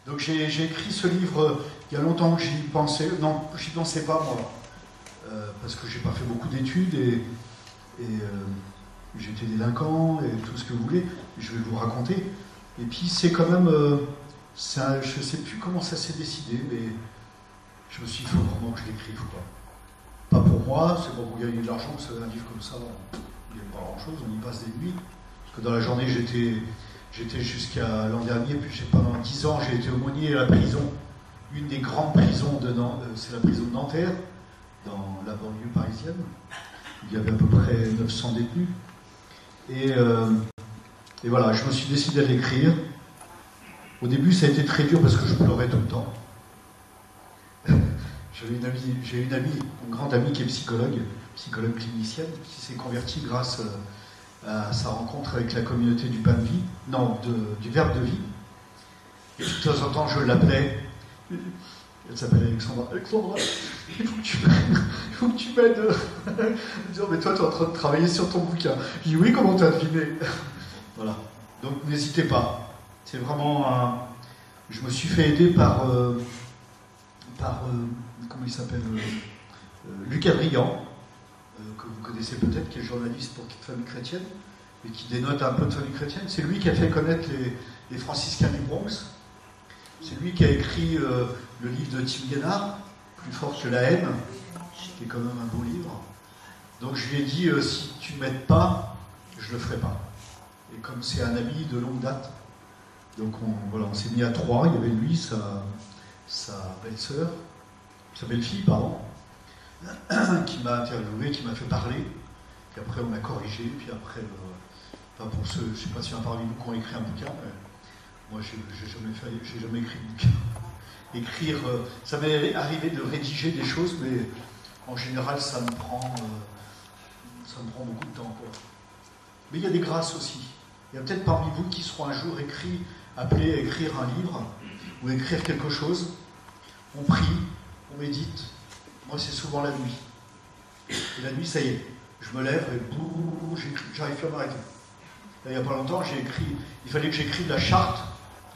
Donc j'ai écrit ce livre il y a longtemps que j'y pensais. Non, j'y pensais pas moi, parce que j'ai pas fait beaucoup d'études et j'étais délinquant et tout ce que vous voulez. Je vais vous raconter. Et puis c'est quand même, je sais plus comment ça s'est décidé, mais je me suis dit, il faut vraiment que je l'écrive, quoi. Pas pour moi, c'est pas pour gagner de l'argent, c'est un livre comme ça, il n'y a pas grand chose, on y passe des nuits. Parce que dans la journée, j'étais jusqu'à l'an dernier, puis pendant 10 ans, j'ai été aumônier à la prison, une des grandes prisons de Nantes, c'est la prison de Nanterre, dans la banlieue parisienne. Il y avait à peu près 900 détenus. Et voilà, je me suis décidé à l'écrire. Au début, ça a été très dur parce que je pleurais tout le temps. J'ai une amie, une grande amie qui est psychologue clinicienne, qui s'est convertie grâce à sa rencontre avec la communauté du pain de vie, non, du verbe de vie. Et de temps en temps, je l'appelais. Elle s'appelle Alexandra. Alexandra, il faut que tu m'aides. Elle me dit, oh, mais toi, tu es en train de travailler sur ton bouquin. Je dis, oui, comment tu as deviné? Voilà. Donc, n'hésitez pas. C'est vraiment Je me suis fait aider par comment il s'appelle, Lucas Briand, que vous connaissez peut-être, qui est journaliste pour Famille Chrétienne, et qui dénote un peu de Famille Chrétienne. C'est lui qui a fait connaître les franciscains du Bronx. C'est lui qui a écrit le livre de Tim Guénard, Plus fort que la haine, qui est quand même un beau livre. Donc je lui ai dit, si tu ne m'aides pas, je ne le ferai pas. Et comme c'est un ami de longue date, donc on s'est mis à 3, il y avait lui, sa belle-sœur, sa belle-fille, pardon, qui m'a interviewé, qui m'a fait parler, puis après on a corrigé, puis après, pour ceux, je ne sais pas s'il y en a parmi vous qui ont écrit un bouquin, mais moi j'ai jamais écrit de bouquin. Écrire, ça m'est arrivé de rédiger des choses, mais en général ça me prend beaucoup de temps, quoi. Mais il y a des grâces aussi. Il y a peut-être parmi vous qui seront un jour appelés à écrire un livre, ou à écrire quelque chose. On prie, on médite. Moi, c'est souvent la nuit. Et la nuit, ça y est, je me lève et j'arrive plus à m'arrêter. Il n'y a pas longtemps, il fallait que j'écrive la charte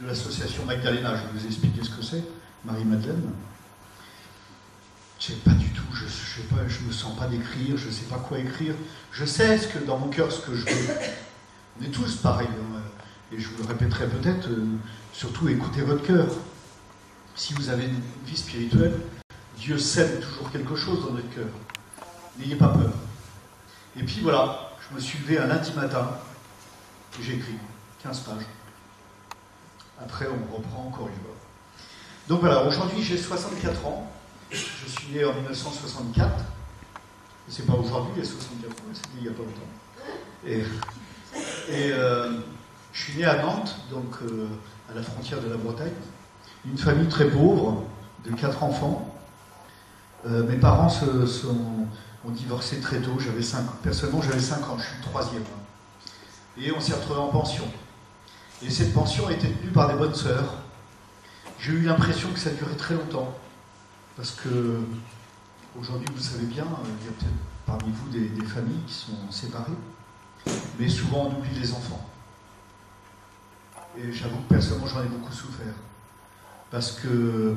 de l'association Magdalena. Je vais vous expliquer ce que c'est, Marie-Madeleine. Je ne sais pas du tout, je ne me sens pas d'écrire, je ne sais pas quoi écrire. Je sais dans mon cœur ce que je veux. On est tous pareils, hein, et je vous le répéterai peut-être, surtout écoutez votre cœur. Si vous avez une vie spirituelle, Dieu sème toujours quelque chose dans notre cœur. N'ayez pas peur. Et puis voilà, je me suis levé un lundi matin et j'ai écrit 15 pages. Après, on reprend encore une fois. Donc voilà, aujourd'hui j'ai 64 ans. Je suis né en 1964. Et c'est pas aujourd'hui, il y a 64 ans, c'était il n'y a pas longtemps. Et je suis né à Nantes, donc à la frontière de la Bretagne. Une famille très pauvre, de 4 enfants. Mes parents ont divorcé très tôt. Personnellement, j'avais 5 ans, je suis le 3e. Et on s'est retrouvés en pension. Et cette pension était tenue par des bonnes sœurs. J'ai eu l'impression que ça durait très longtemps. Parce que, aujourd'hui, vous savez bien, il y a peut-être parmi vous des familles qui sont séparées. Mais souvent, on oublie les enfants. Et j'avoue que personnellement, j'en ai beaucoup souffert. Parce que,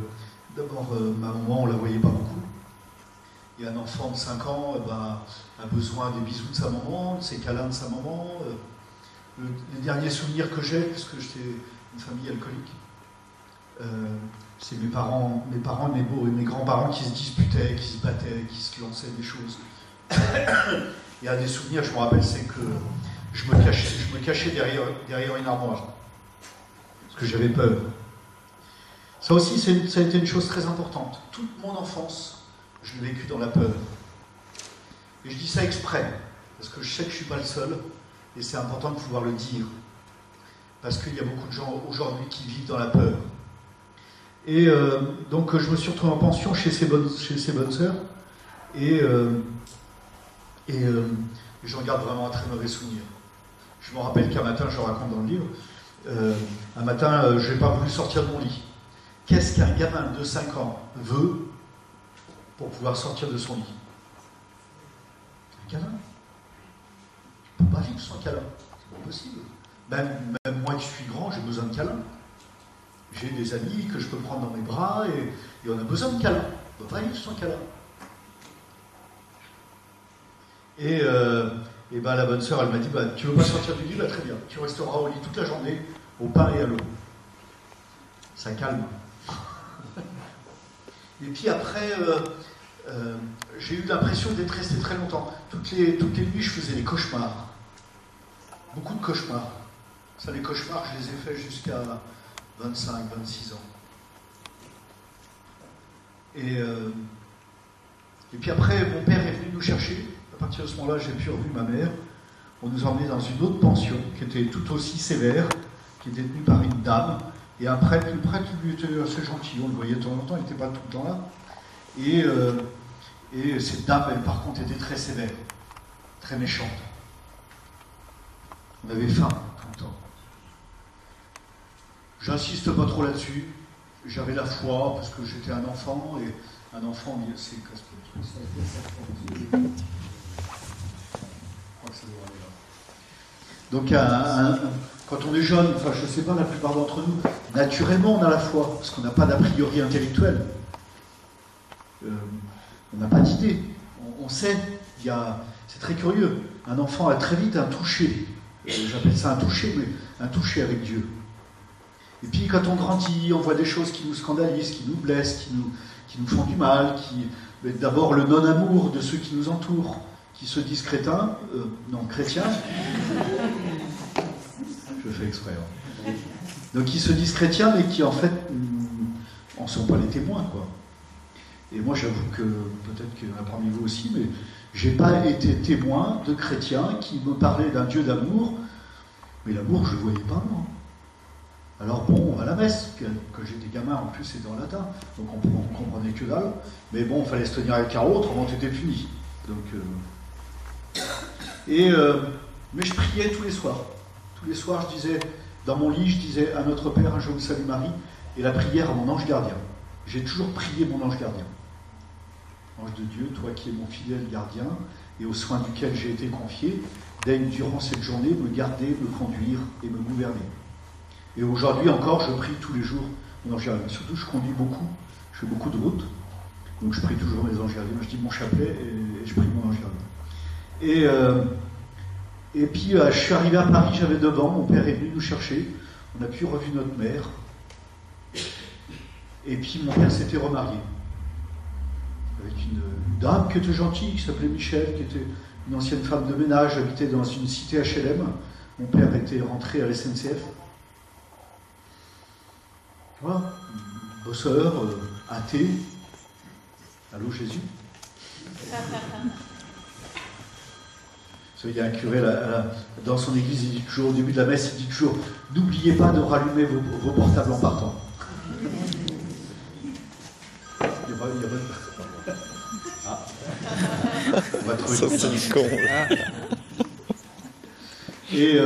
d'abord, ma maman, on ne la voyait pas beaucoup. Et un enfant de 5 ans a besoin des bisous de sa maman, de ses câlins de sa maman. Les derniers souvenirs que j'ai, parce que j'étais une famille alcoolique, c'est mes parents, mes grands-parents qui se disputaient, qui se battaient, qui se lançaient des choses. Et un des souvenirs, je me rappelle, c'est que je me cachais derrière une armoire. Parce que j'avais peur. Ça aussi, ça a été une chose très importante. Toute mon enfance, je l'ai vécu dans la peur. Et je dis ça exprès, parce que je sais que je ne suis pas le seul, et c'est important de pouvoir le dire. Parce qu'il y a beaucoup de gens aujourd'hui qui vivent dans la peur. Et donc je me suis retrouvé en pension chez ces bonnes sœurs, et j'en garde vraiment un très mauvais souvenir. Je me rappelle qu'un matin, je raconte dans le livre, un matin, je n'ai pas voulu sortir de mon lit. Qu'est-ce qu'un gamin de 5 ans veut pour pouvoir sortir de son lit? Un câlin. Il ne peut pas vivre sans câlin. C'est pas possible. Même moi qui suis grand, j'ai besoin de câlin. J'ai des amis que je peux prendre dans mes bras et on a besoin de câlins. On ne peut pas vivre sans câlin. Et ben, la bonne sœur, elle m'a dit, tu ne veux pas sortir du lit, très bien. Tu resteras au lit toute la journée, au pain et à l'eau. Ça calme. Et puis après, j'ai eu l'impression d'être resté très longtemps. Toutes les nuits, je faisais des cauchemars. Beaucoup de cauchemars. Ça, les cauchemars, je les ai faits jusqu'à 25, 26 ans. Et puis après, mon père est venu nous chercher. À partir de ce moment-là, j'ai pu revu ma mère. On nous a emmenés dans une autre pension qui était tout aussi sévère, qui était tenue par une dame. Et un prêtre, le prêtre, lui était assez gentil. On le voyait de temps en temps, il n'était pas tout le temps là. Et cette dame, elle, par contre, était très sévère, très méchante. On avait faim tout le temps. J'insiste pas trop là-dessus. J'avais la foi parce que j'étais un enfant et un enfant, c'est casse-pied. Je crois que ça doit aller là. Donc, quand on est jeune, enfin, je ne sais pas, la plupart d'entre nous, naturellement, on a la foi parce qu'on n'a pas d'a priori intellectuel. On n'a pas d'idée. On sait. C'est très curieux. Un enfant a très vite un toucher. J'appelle ça un toucher, mais un toucher avec Dieu. Et puis quand on grandit, on voit des choses qui nous scandalisent, qui nous blessent, qui nous font du mal, d'abord le non-amour de ceux qui nous entourent, qui se disent chrétiens, chrétiens. Je fais exprès. Hein. Donc qui se disent chrétiens, mais qui en fait en sont pas les témoins, quoi. Et moi j'avoue que, peut-être qu'il y en a parmi vous aussi, mais j'ai pas été témoin de chrétiens qui me parlaient d'un Dieu d'amour, mais l'amour je ne voyais pas moi. Alors bon, à la messe, quand j'étais gamin, en plus c'était en latin, donc on comprenait que dalle, mais bon, il fallait se tenir avec un autre, autrement t'étais puni. Donc, mais je priais tous les soirs. Tous les soirs, je disais, dans mon lit, je disais à notre Père, un je vous salue Marie, et la prière à mon ange gardien. J'ai toujours prié mon ange gardien. Ange de Dieu, toi qui es mon fidèle gardien, et aux soins duquel j'ai été confié, daigne durant cette journée me garder, me conduire et me gouverner. Et aujourd'hui encore, je prie tous les jours mon ange gardien. Surtout, je conduis beaucoup, je fais beaucoup de routes, donc je prie toujours mes anges gardiens. Je dis mon chapelet et je prie mon ange gardien. Et puis, je suis arrivé à Paris, j'avais 9 ans, mon père est venu nous chercher, on a pu revu notre mère, et puis mon père s'était remarié avec une dame qui était gentille, qui s'appelait Michel, qui était une ancienne femme de ménage, habitait dans une cité HLM. Mon père était rentré à la SNCF. Voilà, bosseur, athée. Allô Jésus. Il y a un curé dans son église, il dit toujours, au début de la messe, il dit toujours, n'oubliez pas de rallumer vos portables en partant. Ah. On va trouver ça, c'est con. Et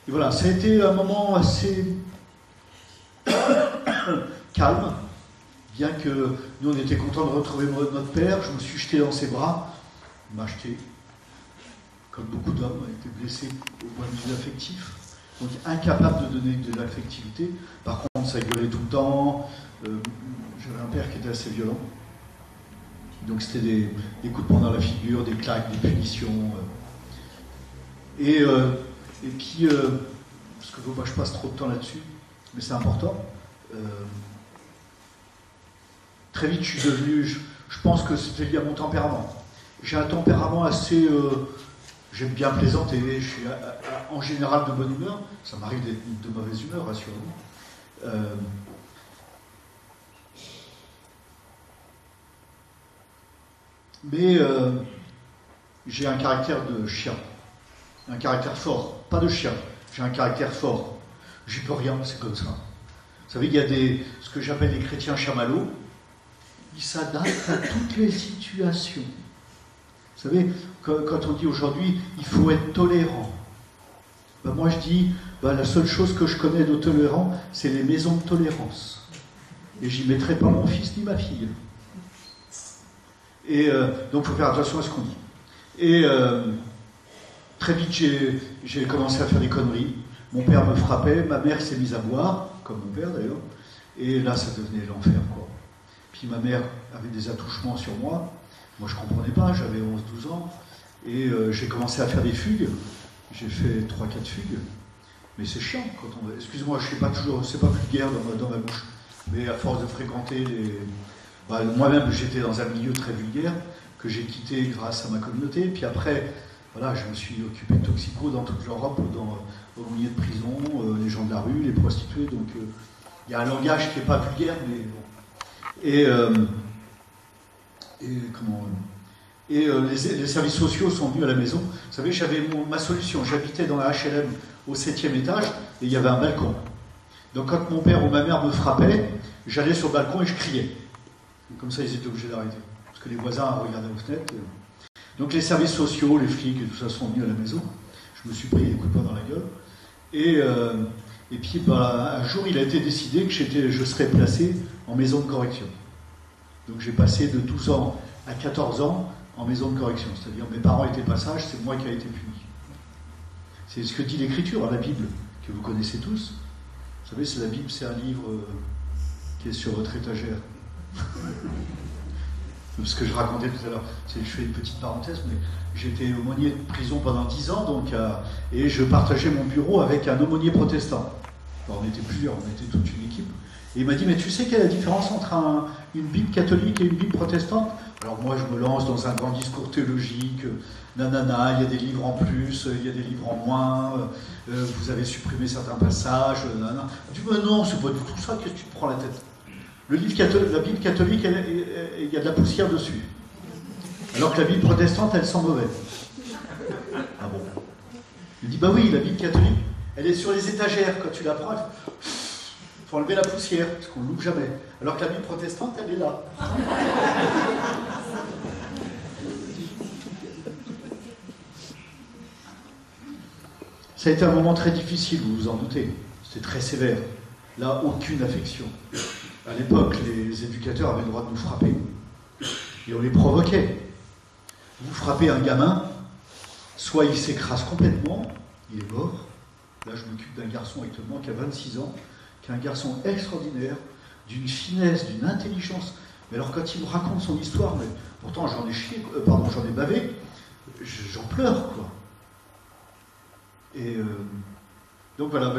voilà, ça a été un moment assez calme, bien que nous on était contents de retrouver notre père. Je me suis jeté dans ses bras, il m'a jeté, comme beaucoup d'hommes, a été blessé au point de vue affectif, donc incapable de donner de l'affectivité. Par contre, ça gueulait tout le temps. J'avais un père qui était assez violent. Donc c'était des coups de poing dans la figure, des claques, des punitions. Et puis, parce que moi je passe trop de temps là-dessus, mais c'est important. Très vite je suis devenu, je pense que c'était lié à mon tempérament. J'ai un tempérament assez... j'aime bien plaisanter, je suis en général de bonne humeur. Ça m'arrive d'être de mauvaise humeur, rassurez-vous. Mais j'ai un caractère de chien, un caractère fort, pas de chien, j'ai un caractère fort. J'y peux rien, c'est comme ça. Vous savez, il y a ce que j'appelle les chrétiens chamallows, ils s'adaptent à toutes les situations. Vous savez, quand on dit aujourd'hui, il faut être tolérant, ben moi je dis, la seule chose que je connais de tolérant, c'est les maisons de tolérance. Et j'y mettrai pas mon fils ni ma fille. Et donc il faut faire attention à ce qu'on dit. Et très vite j'ai commencé à faire des conneries. Mon père me frappait, ma mère s'est mise à boire. comme mon père d'ailleurs. Et là, ça devenait l'enfer, quoi. Puis ma mère avait des attouchements sur moi. Moi, je ne comprenais pas, j'avais 11-12 ans. Et j'ai commencé à faire des fugues. J'ai fait 3-4 fugues. Mais c'est chiant quand on... Excuse-moi, je ne sais pas toujours, c'est pas vulgaire dans ma bouche. Mais à force de fréquenter les... moi-même, j'étais dans un milieu très vulgaire que j'ai quitté grâce à ma communauté. Puis après, voilà, je me suis occupé de toxicos dans toute l'Europe, au milieu de prison, les gens de la rue, les prostituées. Donc, il y a un langage qui n'est pas vulgaire, mais bon. Les services sociaux sont venus à la maison. Vous savez, j'avais ma solution. J'habitais dans la HLM au 7e étage et il y avait un balcon. Donc quand mon père ou ma mère me frappait, j'allais sur le balcon et je criais. Et comme ça, ils étaient obligés d'arrêter. Parce que les voisins regardaient aux fenêtres. Donc les services sociaux, les flics et tout ça sont venus à la maison. Je me suis pris des coups de poing dans la gueule. Et puis un jour, il a été décidé que je serais placé en maison de correction. Donc j'ai passé de 12 ans à 14 ans en maison de correction. C'est-à-dire mes parents étaient pas sages, c'est moi qui ai été puni. C'est ce que dit l'Écriture, la Bible, que vous connaissez tous. Vous savez, la Bible, c'est un livre qui est sur votre étagère. Ce que je racontais tout à l'heure, je fais une petite parenthèse, mais j'étais aumônier de prison pendant 10 ans, donc, et je partageais mon bureau avec un aumônier protestant. Alors, on était plusieurs, on était toute une équipe. Et il m'a dit, mais tu sais quelle est la différence entre une Bible catholique et une Bible protestante? Alors moi, je me lance dans un grand discours théologique, nanana, il y a des livres en plus, il y a des livres en moins, vous avez supprimé certains passages, nanana. Je dis, mais non, c'est pas du tout ça, qu'est-ce que tu te prends la tête? La Bible catholique, il y a de la poussière dessus. Alors que la Bible protestante, elle sent mauvais. Ah bon? Il dit, bah oui, la Bible catholique, elle est sur les étagères, quand tu la prends, il faut enlever la poussière, parce qu'on ne l'ouvre jamais. Alors que la Bible protestante, elle est là. Ça a été un moment très difficile, vous vous en doutez. C'était très sévère. Là, aucune affection. À l'époque, les éducateurs avaient le droit de nous frapper. Et on les provoquait. Vous frappez un gamin, soit il s'écrase complètement, il est mort. Là, je m'occupe d'un garçon actuellement qui a 26 ans, qui est un garçon extraordinaire, d'une finesse, d'une intelligence. Mais alors, quand il me raconte son histoire, mais pourtant j'en ai chié, j'en ai bavé, j'en pleure, quoi. Et donc voilà,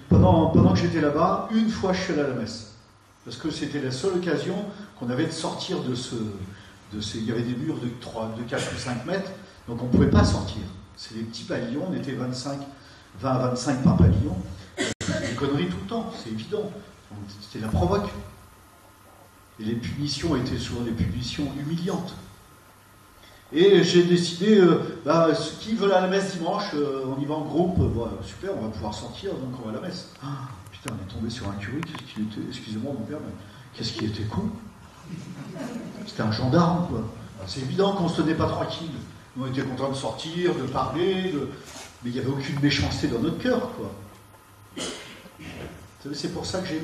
pendant que j'étais là-bas, une fois je suis allé à la messe. Parce que c'était la seule occasion qu'on avait de sortir il y avait des murs de 4 ou 5 mètres, donc on ne pouvait pas sortir. C'est des petits pavillons, on était 20 à 25 par pavillon. Des conneries tout le temps, c'est évident. C'était la provoque. Et les punitions étaient souvent des punitions humiliantes. Et j'ai décidé, qui veut aller à la messe dimanche, on y va en groupe, super, on va pouvoir sortir, donc on va à la messe. Ah, putain, on est tombé sur un curé, excusez-moi mon père, mais qu'est-ce qu'il était con. C'était un gendarme, quoi. C'est évident qu'on ne se tenait pas tranquille. On était contents de sortir, de parler, mais il n'y avait aucune méchanceté dans notre cœur, quoi. Vous savez, c'est pour ça que j'ai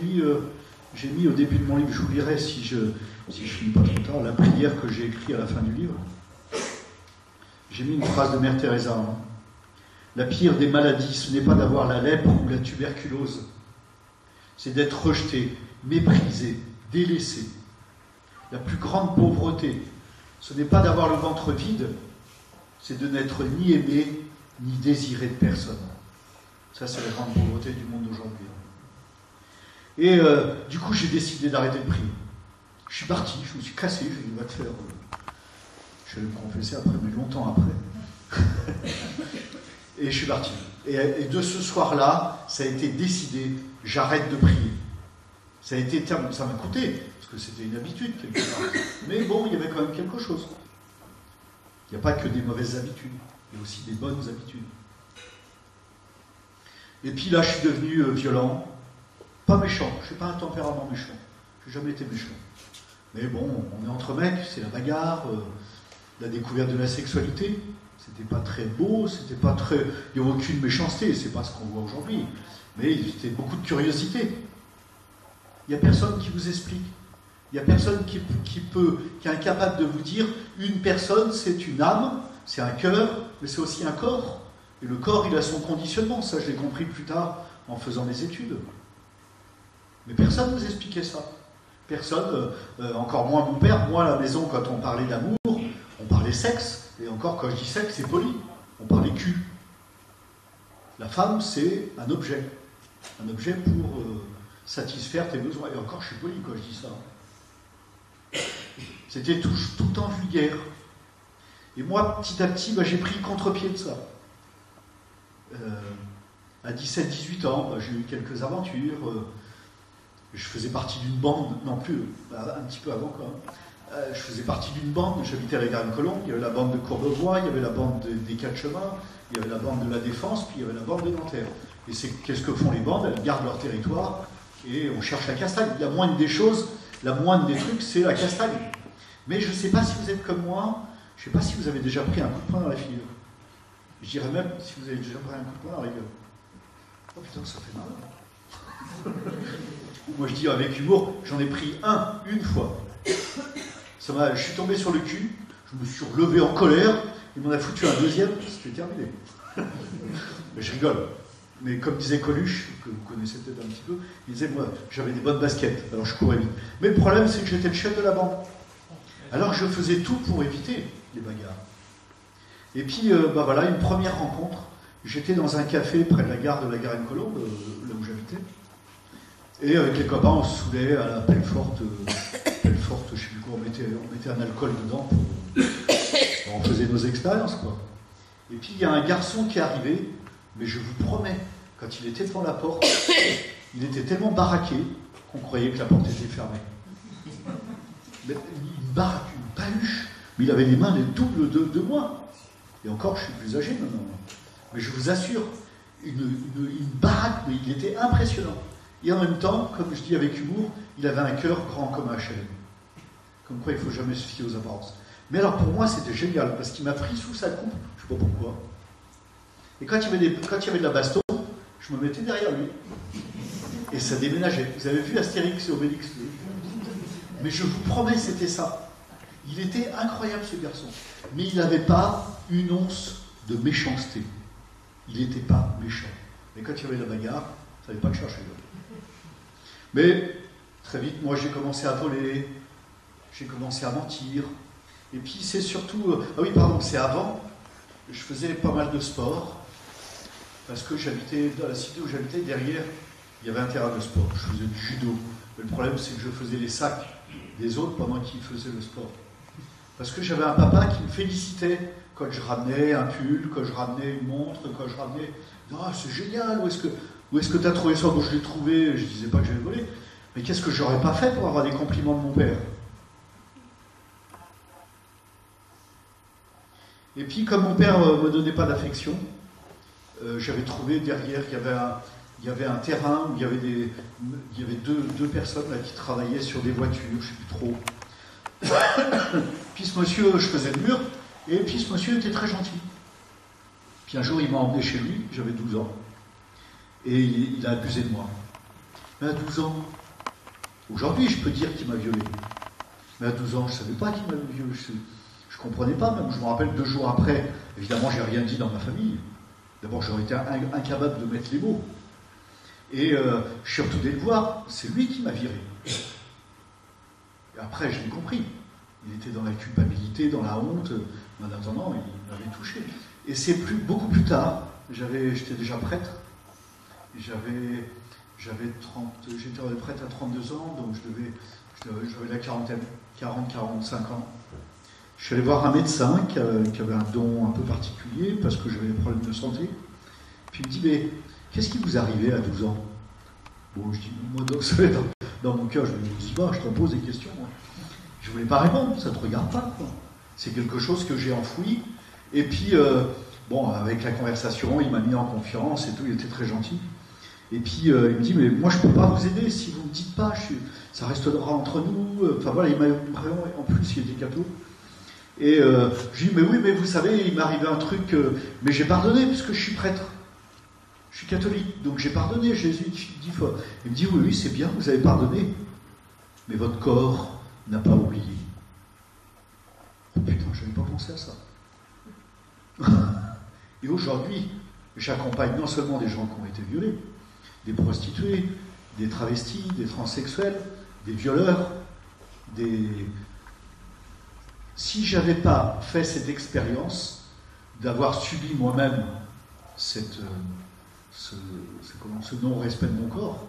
mis au début de mon livre, je vous lirai si je finis pas trop tard, la prière que j'ai écrite à la fin du livre. J'ai mis une phrase de Mère Teresa. Hein. La pire des maladies, ce n'est pas d'avoir la lèpre ou la tuberculose. C'est d'être rejeté, méprisé, délaissé. La plus grande pauvreté, ce n'est pas d'avoir le ventre vide, c'est de n'être ni aimé, ni désiré de personne. Ça, c'est la grande pauvreté du monde d'aujourd'hui. Et du coup, j'ai décidé d'arrêter de prier. Je suis parti, je me suis cassé, j'ai dit, va te faire... Je vais me confesser après, mais longtemps après. Et je suis parti. Et de ce soir-là, ça a été décidé, j'arrête de prier. Ça m'a coûté, parce que c'était une habitude quelque part. Mais bon, il y avait quand même quelque chose. Il n'y a pas que des mauvaises habitudes, il y a aussi des bonnes habitudes. Et puis là, je suis devenu violent, pas méchant. Je n'ai pas un tempérament méchant. Je n'ai jamais été méchant. Mais bon, on est entre mecs, c'est la bagarre. La découverte de la sexualité, c'était pas très beau, c'était pas très... Il n'y a aucune méchanceté, c'est pas ce qu'on voit aujourd'hui, mais c'était beaucoup de curiosité. Il n'y a personne qui vous explique. Il n'y a personne qui est incapable de vous dire, une personne, c'est une âme, c'est un cœur, mais c'est aussi un corps. Et le corps, il a son conditionnement, ça je l'ai compris plus tard en faisant mes études. Mais personne ne nous expliquait ça. Personne, encore moins mon père. Moi, à la maison, quand on parlait d'amour, on parlait sexe. Et encore, quand je dis sexe, c'est poli. On parlait cul. La femme, c'est un objet. Un objet pour satisfaire tes besoins. Et encore, je suis poli quand je dis ça. C'était tout le temps vulgaire. Et moi, petit à petit, j'ai pris le contre-pied de ça. À 17-18 ans, j'ai eu quelques aventures. Je faisais partie d'une bande, non plus, un petit peu avant quand même. Je faisais partie d'une bande, j'habitais à la Garenne-Colombes, il y avait la bande de Courbevoie, il y avait la bande des Quatre Chemins, il y avait la bande de la Défense, puis il y avait la bande de Nanterre. Et qu'est-ce que font les bandes? Elles gardent leur territoire et on cherche la castagne. La moindre des choses, la moindre des trucs, c'est la castagne. Mais je ne sais pas si vous êtes comme moi, je ne sais pas si vous avez déjà pris un coup de poing dans la figure. Je dirais même si vous avez déjà pris un coup de poing dans la gueule. Oh putain, ça fait mal. Moi je dis avec humour, j'en ai pris une fois. Je suis tombé sur le cul, je me suis relevé en colère, il m'en a foutu un deuxième, c'était terminé. Mais je rigole. Mais comme disait Coluche, que vous connaissez peut-être un petit peu, il disait, moi, j'avais des bonnes baskets, alors je courais vite. Mais le problème, c'est que j'étais le chef de la bande. Alors je faisais tout pour éviter les bagarres. Et puis, voilà, une première rencontre. J'étais dans un café près de la gare de la Garenne-Colombes, là où j'habitais. Et avec les copains, on se saoulait à la pelle forte, je sais plus quoi, on mettait un alcool dedans, on faisait nos expériences, quoi. Et puis il y a un garçon qui est arrivé, mais je vous promets, quand il était devant la porte, il était tellement baraqué qu'on croyait que la porte était fermée. Mais une baraque, une paluche, mais il avait les mains les doubles de moi. Et encore, je suis plus âgé maintenant. Mais je vous assure, une baraque, mais il était impressionnant. Et en même temps, comme je dis avec humour, il avait un cœur grand comme un chêne. Comme quoi, il ne faut jamais se fier aux apparences. Mais alors pour moi, c'était génial, parce qu'il m'a pris sous sa coupe, je ne sais pas pourquoi. Et quand il y avait de la baston, je me mettais derrière lui. Et ça déménageait. Vous avez vu Astérix et Obélix? Mais je vous promets, c'était ça. Il était incroyable, ce garçon. Mais il n'avait pas une once de méchanceté. Il n'était pas méchant. Mais quand il y avait la bagarre, il ne fallait pas le chercher. Mais très vite, moi, j'ai commencé à voler, j'ai commencé à mentir. Et puis, c'est surtout... c'est avant, je faisais pas mal de sport, parce que j'habitais dans la cité où j'habitais, derrière, il y avait un terrain de sport. Je faisais du judo. Mais le problème, c'est que je faisais les sacs des autres pendant qu'ils faisaient le sport. Parce que j'avais un papa qui me félicitait quand je ramenais un pull, quand je ramenais une montre, quand je ramenais... Ah, c'est génial, où est-ce que tu as trouvé ça? Bon, je l'ai trouvé, je disais pas que j'avais volé. Mais qu'est-ce que j'aurais pas fait pour avoir des compliments de mon père? Et puis, comme mon père ne me donnait pas d'affection, j'avais trouvé derrière, il y avait un terrain où il y avait deux personnes là, qui travaillaient sur des voitures, je ne sais plus trop. Puis ce monsieur, je faisais le mur, et puis ce monsieur était très gentil. Puis un jour, il m'a emmené chez lui, j'avais 12 ans, et il a abusé de moi. Mais à 12 ans, aujourd'hui, je peux dire qu'il m'a violé. Mais à 12 ans, je ne savais pas qu'il m'avait violé. Je ne comprenais pas, même. Je me rappelle 2 jours après, évidemment, je n'ai rien dit dans ma famille. D'abord, j'aurais été incapable de mettre les mots. Et je suis retourné le voir, c'est lui qui m'a viré. Et après, je l'ai compris. Il était dans la culpabilité, dans la honte. En attendant, il m'avait touché. Et c'est beaucoup plus tard, j'étais déjà prêtre. J'étais prêtre à 32 ans, donc j'avais la quarantaine, 40-45 ans. Je suis allé voir un médecin qui avait un don un peu particulier, parce que j'avais des problèmes de santé. Puis il me dit, mais qu'est-ce qui vous arrivait à 12 ans? Bon, je dis, moi, dans mon cœur, je me dis, je te pose des questions. Moi. Je ne voulais pas répondre, ça ne te regarde pas. Quoi. C'est quelque chose que j'ai enfoui. Et puis, avec la conversation, il m'a mis en confiance et tout, il était très gentil. Et puis, il me dit, mais moi, je ne peux pas vous aider si vous ne me dites pas, ça restera entre nous. Enfin, voilà, il m'a vraiment, en plus, il était catho. Et je lui dis, mais oui, mais vous savez, il m'est arrivé un truc, mais j'ai pardonné, puisque je suis prêtre. Je suis catholique, donc j'ai pardonné Jésus 10 fois. Il me dit, oui, c'est bien, vous avez pardonné, mais votre corps n'a pas oublié. Oh putain, je n'avais pas pensé à ça. Et aujourd'hui, j'accompagne non seulement des gens qui ont été violés, des prostituées, des travestis, des transsexuels, des violeurs, Si j'avais pas fait cette expérience d'avoir subi moi-même ce non-respect de mon corps,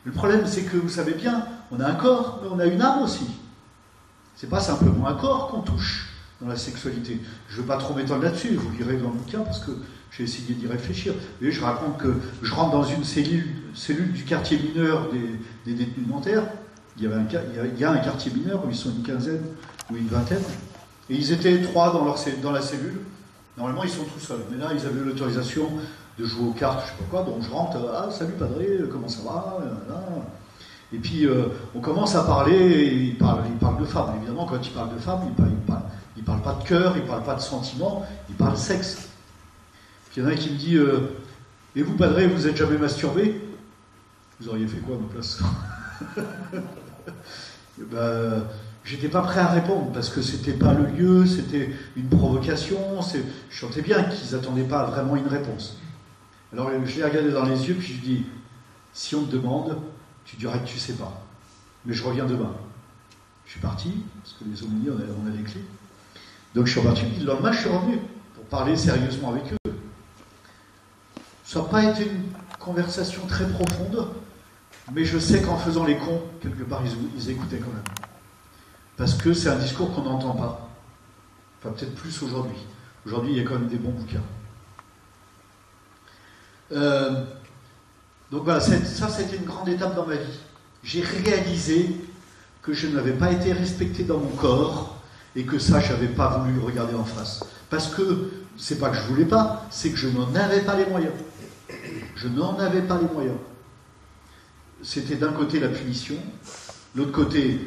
le problème c'est que vous savez bien, on a un corps, mais on a une âme aussi. C'est pas simplement un corps qu'on touche dans la sexualité. Je ne veux pas trop m'étendre là-dessus, vous lirez dans le bouquin parce que j'ai essayé d'y réfléchir. Et je raconte que je rentre dans une cellule du quartier mineur des détenus nanterres. Il y a un quartier mineur où ils sont une quinzaine ou une vingtaine. Et ils étaient 3 dans la cellule. Normalement, ils sont tout seuls. Mais là, ils avaient l'autorisation de jouer aux cartes, je ne sais pas quoi. Donc je rentre, ah, salut Padré, comment ça va? Et puis, on commence à parler, et il parle de femmes. Évidemment, quand il parle de femmes, il parle pas de cœur, il parle pas de sentiments, il parle de sexe. Puis il y en a un qui me dit, et vous, Padré, vous êtes jamais masturbé? Vous auriez fait quoi à ma place? J'étais pas prêt à répondre, parce que c'était pas le lieu, c'était une provocation, je sentais bien qu'ils attendaient pas vraiment une réponse. Alors je l'ai regardé dans les yeux, puis je dis, si on te demande, tu diras que tu sais pas. Mais je reviens demain. Je suis parti, parce que les aumôniers, on a les clés. Donc je suis reparti, puis le lendemain, je suis revenu pour parler sérieusement avec eux. Ça n'a pas été une conversation très profonde, mais je sais qu'en faisant les cons, quelque part, ils écoutaient quand même. Parce que c'est un discours qu'on n'entend pas. Enfin, peut-être plus aujourd'hui. Aujourd'hui, il y a quand même des bons bouquins. Donc voilà, ça c'était une grande étape dans ma vie. J'ai réalisé que je n'avais pas été respecté dans mon corps et que ça, je n'avais pas voulu regarder en face. Parce que, c'est pas que je voulais pas, c'est que je n'en avais pas les moyens. Je n'en avais pas les moyens. C'était d'un côté la punition, l'autre côté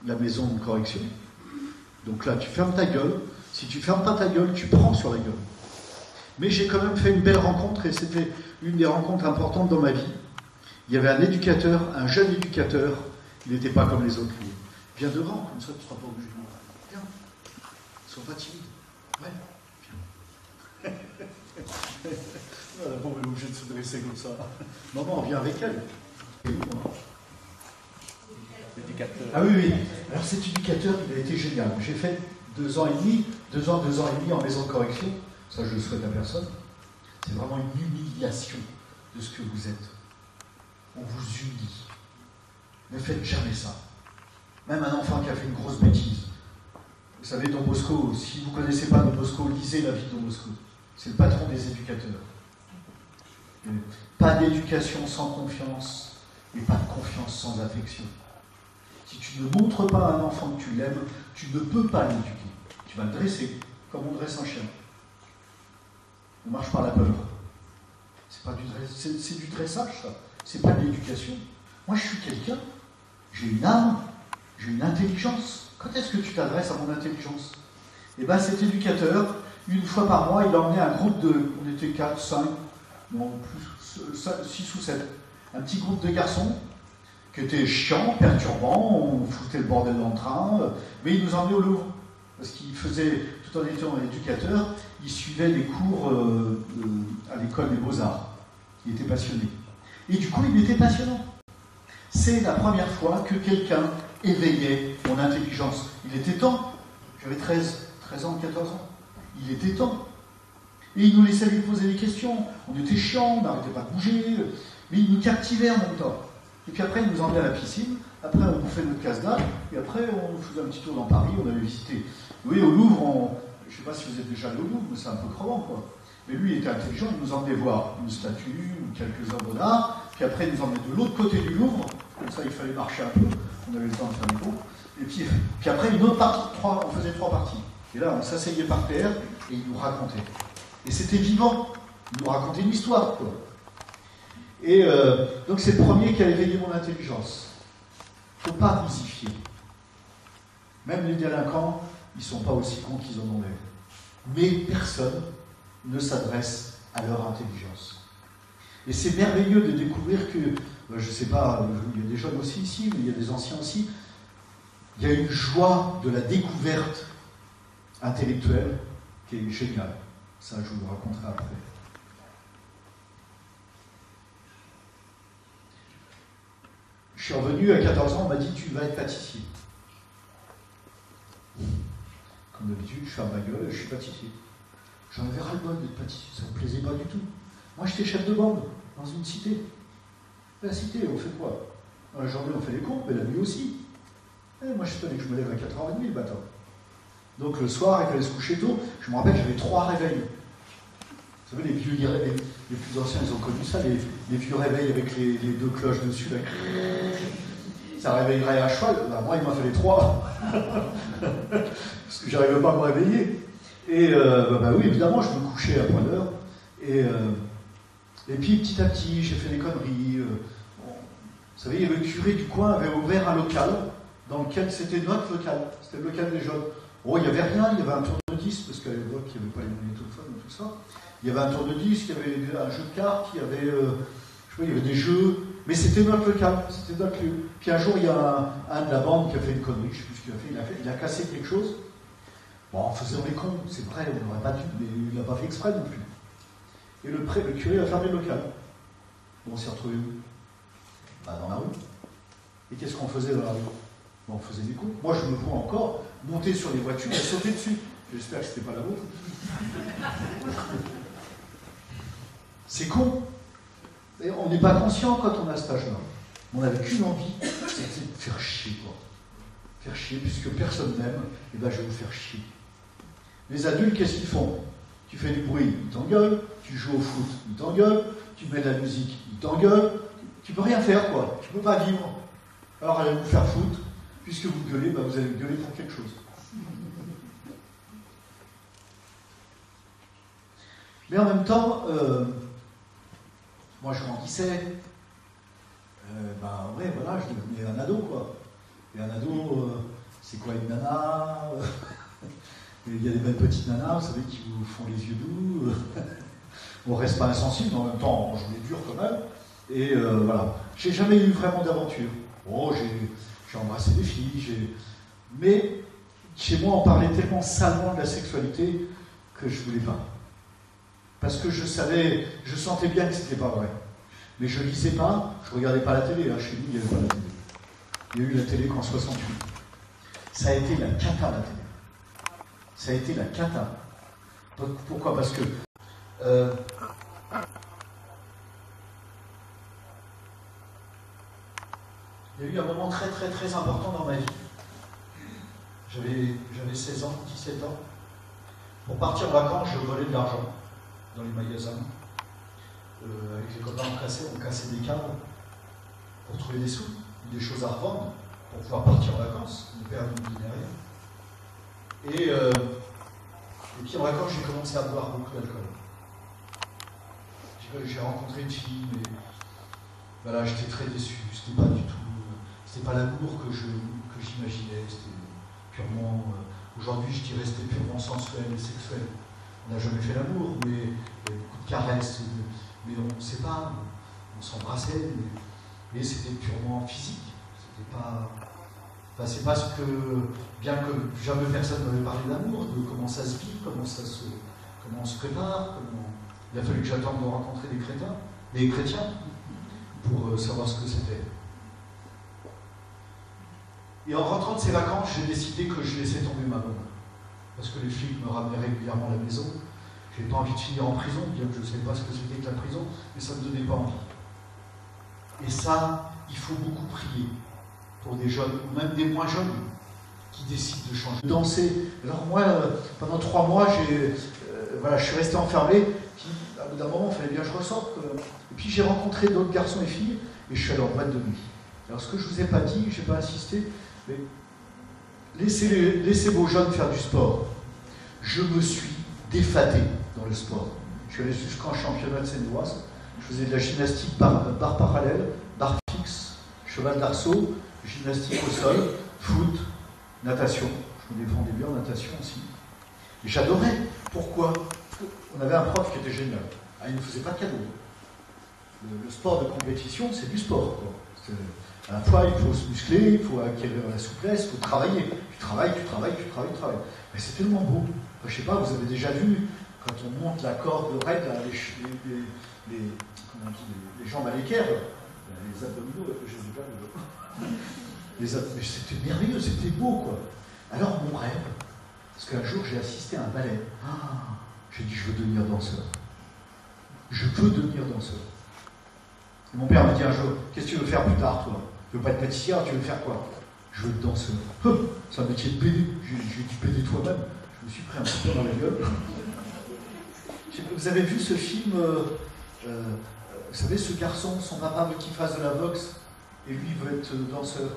la maison de correction. Donc là, tu fermes ta gueule. Si tu fermes pas ta gueule, tu prends sur la gueule. Mais j'ai quand même fait une belle rencontre, et c'était une des rencontres importantes dans ma vie. Il y avait un éducateur, un jeune éducateur, il n'était pas comme les autres, lui. Viens devant, comme ça tu ne seras pas obligé de m'en faire. Viens. Ils ne sont pas timides. Ouais, viens. La pauvre est obligée de se dresser comme ça. Maman, viens avec elle. Éducateur. Ah oui, oui. Alors cet éducateur, il a été génial. J'ai fait 2 ans et demi en maison de correction. Ça, je le souhaite à personne. C'est vraiment une humiliation de ce que vous êtes. On vous humilie. Ne faites jamais ça. Même un enfant qui a fait une grosse bêtise. Vous savez, Don Bosco, si vous ne connaissez pas Don Bosco, lisez la vie de Don Bosco. C'est le patron des éducateurs. Pas d'éducation sans confiance, et pas de confiance sans affection. Si tu ne montres pas à un enfant que tu l'aimes, tu ne peux pas l'éduquer. Tu vas le dresser, comme on dresse un chien. On marche par la peur. C'est du dressage, ça. C'est pas de l'éducation. Moi, je suis quelqu'un, j'ai une âme, j'ai une intelligence. Quand est-ce que tu t'adresses à mon intelligence? Eh bien, cet éducateur, une fois par mois, il emmenait un groupe on était 4, 5, non, plus, 6 ou 7. Un petit groupe de garçons qui étaient chiants, perturbants, on foutait le bordel dans le train, mais il nous emmenait au Louvre. Parce qu'il faisait, tout en étant éducateur, il suivait des cours à l'école des Beaux-Arts. Il était passionné. Et du coup, il était passionnant. C'est la première fois que quelqu'un éveillait mon intelligence. Il était temps. J'avais 13 ans, 14 ans. Il était temps. Et il nous laissait lui poser des questions. On était chiants, on n'arrêtait pas de bouger, mais il nous captivait en même temps. Et puis après, il nous emmenait à la piscine. Après, on bouffait notre casse-dalle. Et après, on faisait un petit tour dans Paris. On avait visité. Oui, au Louvre, je ne sais pas si vous êtes déjà allé au Louvre, mais c'est un peu crevant, quoi. Mais lui, il était intelligent. Il nous emmenait voir une statue ou quelques œuvres d'art. Puis après, il nous emmenait de l'autre côté du Louvre. Comme ça, il fallait marcher un peu. On avait le temps de faire les cours. Et puis après, une autre partie. On faisait 3 parties. Et là, on s'asseyait par terre et il nous racontait. Et c'était vivant. Il nous racontait une histoire, quoi. Et donc c'est le premier qui a éveillé mon intelligence. Il ne faut pas rusifier. Même les délinquants, ils ne sont pas aussi cons qu'ils en ont l'air. Mais personne ne s'adresse à leur intelligence. Et c'est merveilleux de découvrir que, je ne sais pas, il y a des jeunes aussi ici, mais il y a des anciens aussi, il y a une joie de la découverte intellectuelle qui est géniale. Ça, je vous le raconterai après. suis revenu à 14 ans, on m'a dit tu vas être pâtissier. Comme d'habitude, je ferme ma gueule et je suis pâtissier. J'en avais ras-le-bol d'être pâtissier, ça ne me plaisait pas du tout. Moi j'étais chef de bande dans une cité. La cité, on fait quoi? Dans la journée on fait les comptes, mais la nuit aussi. Et moi je savais que je me lève à 4h30 le matin. Donc le soir, il fallait se coucher tôt. Je me rappelle, j'avais 3 réveils. Vous savez, les plus anciens, ils ont connu ça, les vieux réveils avec les 2 cloches dessus. Là. Ça réveillerait à cheval. Ben, moi, il m'en fallait 3. Parce que j'arrivais pas à me réveiller. Et oui, évidemment, je me couchais à point d'heure. Et puis, petit à petit, j'ai fait des conneries. Vous savez, le curé du coin avait ouvert un local dans lequel c'était notre local. C'était le local des jeunes. Oh, il n'y avait rien, il y avait un tourne-disque, parce qu'à l'époque, il n'y avait pas les magnétophones et tout ça. Il y avait un tourne-disque, il y avait un jeu de cartes, il y avait, il y avait des jeux, mais c'était notre local, c'était notre lieu. Puis un jour, il y a un de la bande qui a fait une connerie, je ne sais plus ce qu'il a fait, il a cassé quelque chose. Bon, en faisant les cons, c'est vrai, on n'aurait pas dû, mais il n'a pas fait exprès non plus. Et le curé a fermé le local. Bon, on s'est retrouvé où? Dans la rue. Et qu'est-ce qu'on faisait dans la rue? On faisait des coups. Moi, je me vois encore monter sur les voitures et sauter dessus. J'espère que c'était pas la vôtre. C'est con. Et on n'est pas conscient quand on a cet âge-là. On n'avait qu'une envie, c'était de faire chier, quoi. Faire chier, puisque personne n'aime, et ben je vais vous faire chier. Les adultes, qu'est-ce qu'ils font? Tu fais du bruit, ils t'engueulent. Tu joues au foot, ils t'engueulent. Tu mets de la musique, ils t'engueulent. Tu peux rien faire, quoi. Tu peux pas vivre. Alors allez vous faire foutre. Puisque vous gueulez, vous allez gueuler pour quelque chose. Mais en même temps, moi je grandissais. Je devenais un ado, quoi. Et un ado, c'est quoi une nana? Il y a des belles petites nanas, vous savez, qui vous font les yeux doux. On reste pas insensible, mais en même temps, on joue les durs quand même. Et voilà. J'ai jamais eu vraiment d'aventure. Oh, j'ai embrassé des filles, mais chez moi, on parlait tellement salement de la sexualité que je ne voulais pas. Parce que je sentais bien que ce n'était pas vrai. Mais je ne lisais pas, je ne regardais pas la télé. Chez nous, il n'y avait pas la télé. Il y a eu la télé qu'en 68. Ça a été la cata, la télé. Ça a été la cata. Pourquoi? Parce que il y a eu un moment très très très important dans ma vie. J'avais 16 ans, 17 ans. Pour partir en vacances, je volais de l'argent dans les magasins. Avec les copains, on cassait des cadres pour trouver des sous, des choses à revendre, pour pouvoir partir en vacances. Mon père ne donnait rien. Et puis en vacances, j'ai commencé à boire beaucoup d'alcool. J'ai rencontré une fille, mais voilà, j'étais très déçu. C'était pas l'amour que j'imaginais. C'était purement. Aujourd'hui, je dirais c'était purement sensuel et sexuel. On n'a jamais fait l'amour, mais il y avait beaucoup de caresses, mais on ne sait pas. On s'embrassait, mais c'était purement physique. C'était pas. Enfin, c'est parce que, bien que jamais personne ne m'avait parlé d'amour, de comment ça se vit, comment on se prépare, il a fallu que j'attende de rencontrer des chrétiens, pour savoir ce que c'était. Et en rentrant de ces vacances, j'ai décidé que je laissais tomber ma bombe. Parce que les flics me ramenaient régulièrement à la maison. Je n'avais pas envie de finir en prison, bien que je ne savais pas ce que c'était que la prison, mais ça ne me donnait pas envie. Et ça, il faut beaucoup prier pour des jeunes, ou même des moins jeunes, qui décident de changer. Danser. Alors moi, pendant 3 mois, je suis resté enfermé. Puis, à bout d'un moment, il fallait bien que je ressorte. Et puis j'ai rencontré d'autres garçons et filles, et je suis allé en boîte de nuit. Alors ce que je ne vous ai pas dit, je n'ai pas insisté, mais laissez vos jeunes faire du sport. Je me suis défaté dans le sport. Je suis allé jusqu'en championnat de Seine-et-Oise. Je faisais de la gymnastique barre parallèle, barre fixe, cheval d'arceau, gymnastique au sol, foot, natation. Je me défendais bien en natation aussi. Et j'adorais. Pourquoi? Parce qu'on avait un prof qui était génial. Il ne faisait pas de cadeaux. Le sport de compétition, c'est du sport, quoi. À la fois, il faut se muscler, il faut acquérir la souplesse, il faut travailler. Tu travailles. Mais c'est tellement beau. Enfin, je ne sais pas, vous avez déjà vu, quand on monte la corde raide, les jambes à l'équerre, Les abdominaux, je ne sais pas. Mais c'était merveilleux, c'était beau, quoi. Alors, mon rêve, parce qu'un jour, j'ai assisté à un ballet. Ah, j'ai dit, je veux devenir danseur. Je veux devenir danseur. Et mon père m'a dit un jour, qu'est-ce que tu veux faire plus tard, toi? Tu veux pas être pâtissière, tu veux faire quoi? Je veux être danseur. C'est un métier de PD. J'ai dit PD toi-même. Je me suis pris un petit peu dans la gueule. Vous avez vu ce film, vous savez, ce garçon, son papa veut qu'il fasse de la boxe, et lui, il veut être danseur.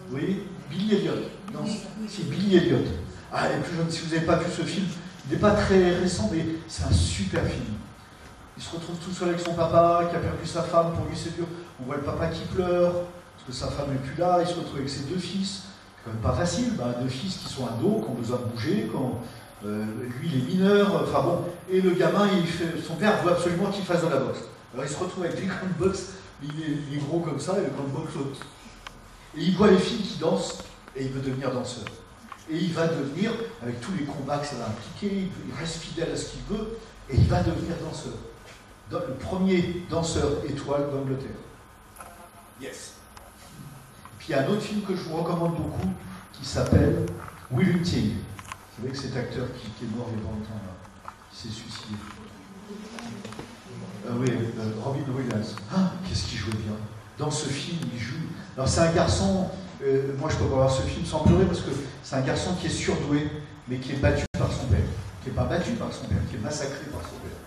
Vous voyez? Billy Elliot. Non, c'est Billy Elliot. Ah, les plus jeunes, si vous n'avez pas vu ce film, il n'est pas très récent, mais c'est un super film. Il se retrouve tout seul avec son papa, qui a perdu sa femme, pour lui c'est dur. On voit le papa qui pleure, parce que sa femme n'est plus là, il se retrouve avec ses deux fils. C'est quand même pas facile, deux fils qui sont ados, qui ont besoin de bouger, quand lui il est mineur, enfin bon. Et le gamin, son père veut absolument qu'il fasse de la boxe. Alors il se retrouve avec des grandes boxes, il est gros comme ça, et le grand boxe l'autre. Et il voit les filles qui dansent, et il veut devenir danseur. Et il va devenir, avec tous les combats que ça va impliquer, il reste fidèle à ce qu'il veut, et il va devenir danseur. Le premier danseur étoile d'Angleterre. Yes. Puis il y a un autre film que je vous recommande beaucoup, qui s'appelle Will Hunting. Vous savez que cet acteur qui est mort il y a pas longtemps, là, qui s'est suicidé. Oui, Robin Williams. Ah, qu'est-ce qu'il jouait bien. Dans ce film, il joue... Alors c'est un garçon, moi je peux pas voir ce film sans pleurer, parce que c'est un garçon qui est surdoué, mais qui est battu par son père. Qui n'est pas battu par son père, qui est massacré par son père.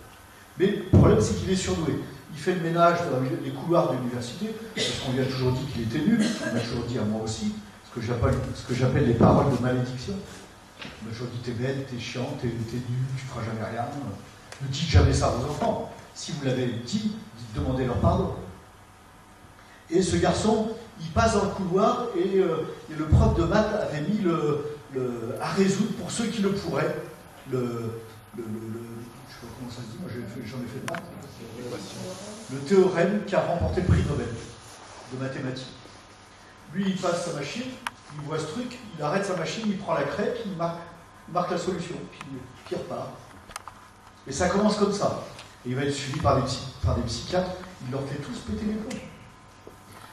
Mais le problème, c'est qu'il est surdoué. Il fait le ménage dans les couloirs de l'université, parce qu'on lui a toujours dit qu'il était nul, on m'a toujours dit à moi aussi, ce que j'appelle les paroles de malédiction. On m'a toujours dit, t'es bête, t'es chiant, t'es nul, tu feras jamais rien. Ne dites jamais ça à vos enfants. Si vous l'avez dit, demandez-leur pardon. Et ce garçon, il passe dans le couloir, et le prof de maths avait mis à résoudre, pour ceux qui le pourraient, je ne sais pas comment ça se dit, moi j'en ai fait de maths. Le théorème qui a remporté le prix Nobel de mathématiques. Lui, il passe sa machine, il voit ce truc, il arrête sa machine, il prend la craie, puis il marque la solution, puis il repart. Et ça commence comme ça. Et il va être suivi par des psychiatres, il leur fait tous péter les plombs.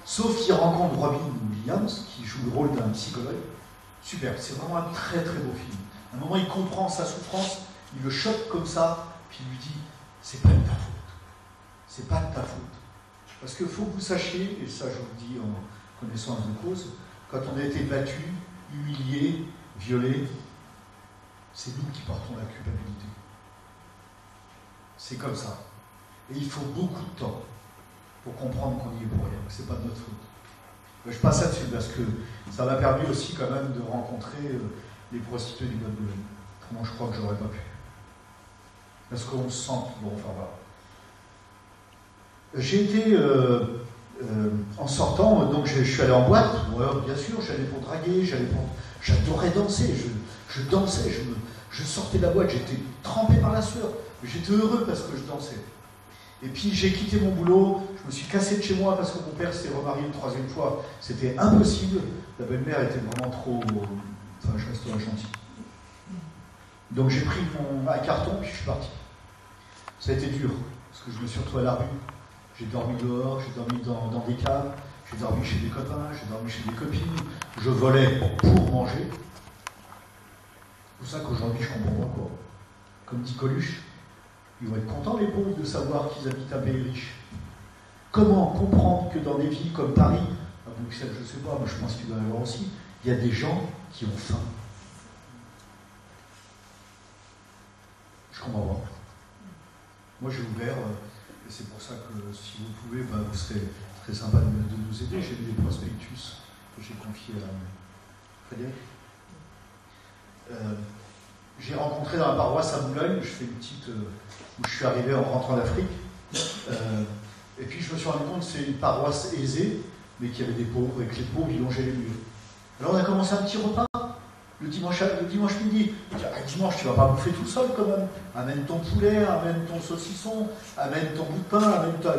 Sauf qu'il rencontre Robin Williams, qui joue le rôle d'un psychologue. Super, c'est vraiment un très très beau film. À un moment, il comprend sa souffrance, il le choque comme ça, puis il lui dit, c'est pas de ta faute. C'est pas de ta faute. Parce qu'il faut que vous sachiez, et ça je vous le dis en connaissance de cause, quand on a été battu, humilié, violé, c'est nous qui portons la culpabilité. C'est comme ça. Et il faut beaucoup de temps pour comprendre qu'on y est pour rien, que c'est pas de notre faute. Je passe là-dessus parce que ça m'a permis aussi quand même de rencontrer les prostituées du Bois de Boulogne. Comment je crois que j'aurais pas pu. Parce qu'on se sent, bon, enfin voilà. J'ai été, en sortant, donc je suis allé en boîte, ouais, bien sûr, j'allais pour draguer, j'adorais danser, je dansais, je sortais de la boîte, j'étais trempé par la sueur, mais j'étais heureux parce que je dansais. Et puis j'ai quitté mon boulot, je me suis cassé de chez moi parce que mon père s'est remarié une troisième fois, c'était impossible, la belle-mère était vraiment trop, enfin je resterai gentil. Donc j'ai pris un carton, puis je suis parti. Ça a été dur, parce que je me suis retrouvé à la rue. J'ai dormi dehors, j'ai dormi dans des caves, j'ai dormi chez des copains, j'ai dormi chez des copines, je volais pour manger. C'est pour ça qu'aujourd'hui je comprends pas quoi. Comme dit Coluche, ils vont être contents les pauvres de savoir qu'ils habitent un pays riche. Comment comprendre que dans des villes comme Paris, à Bruxelles je sais pas, mais je pense qu'il doit y en avoir aussi, il y a des gens qui ont faim. Je comprends pas. Moi j'ai ouvert, et c'est pour ça que si vous pouvez, vous serez très sympa de nous aider. J'ai lu des prospectus que j'ai confiés à Frédéric. J'ai rencontré dans la paroisse à Boulogne, je fais une petite, où je suis arrivé en rentrant d'Afrique, et puis je me suis rendu compte que c'est une paroisse aisée, mais qu'il y avait des pauvres, et que les pauvres ils longeaient les murs. Alors on a commencé un petit repas. Le dimanche midi, dimanche tu vas pas bouffer tout seul quand même. Amène ton poulet, amène ton saucisson, amène ton bout de pain, amène ton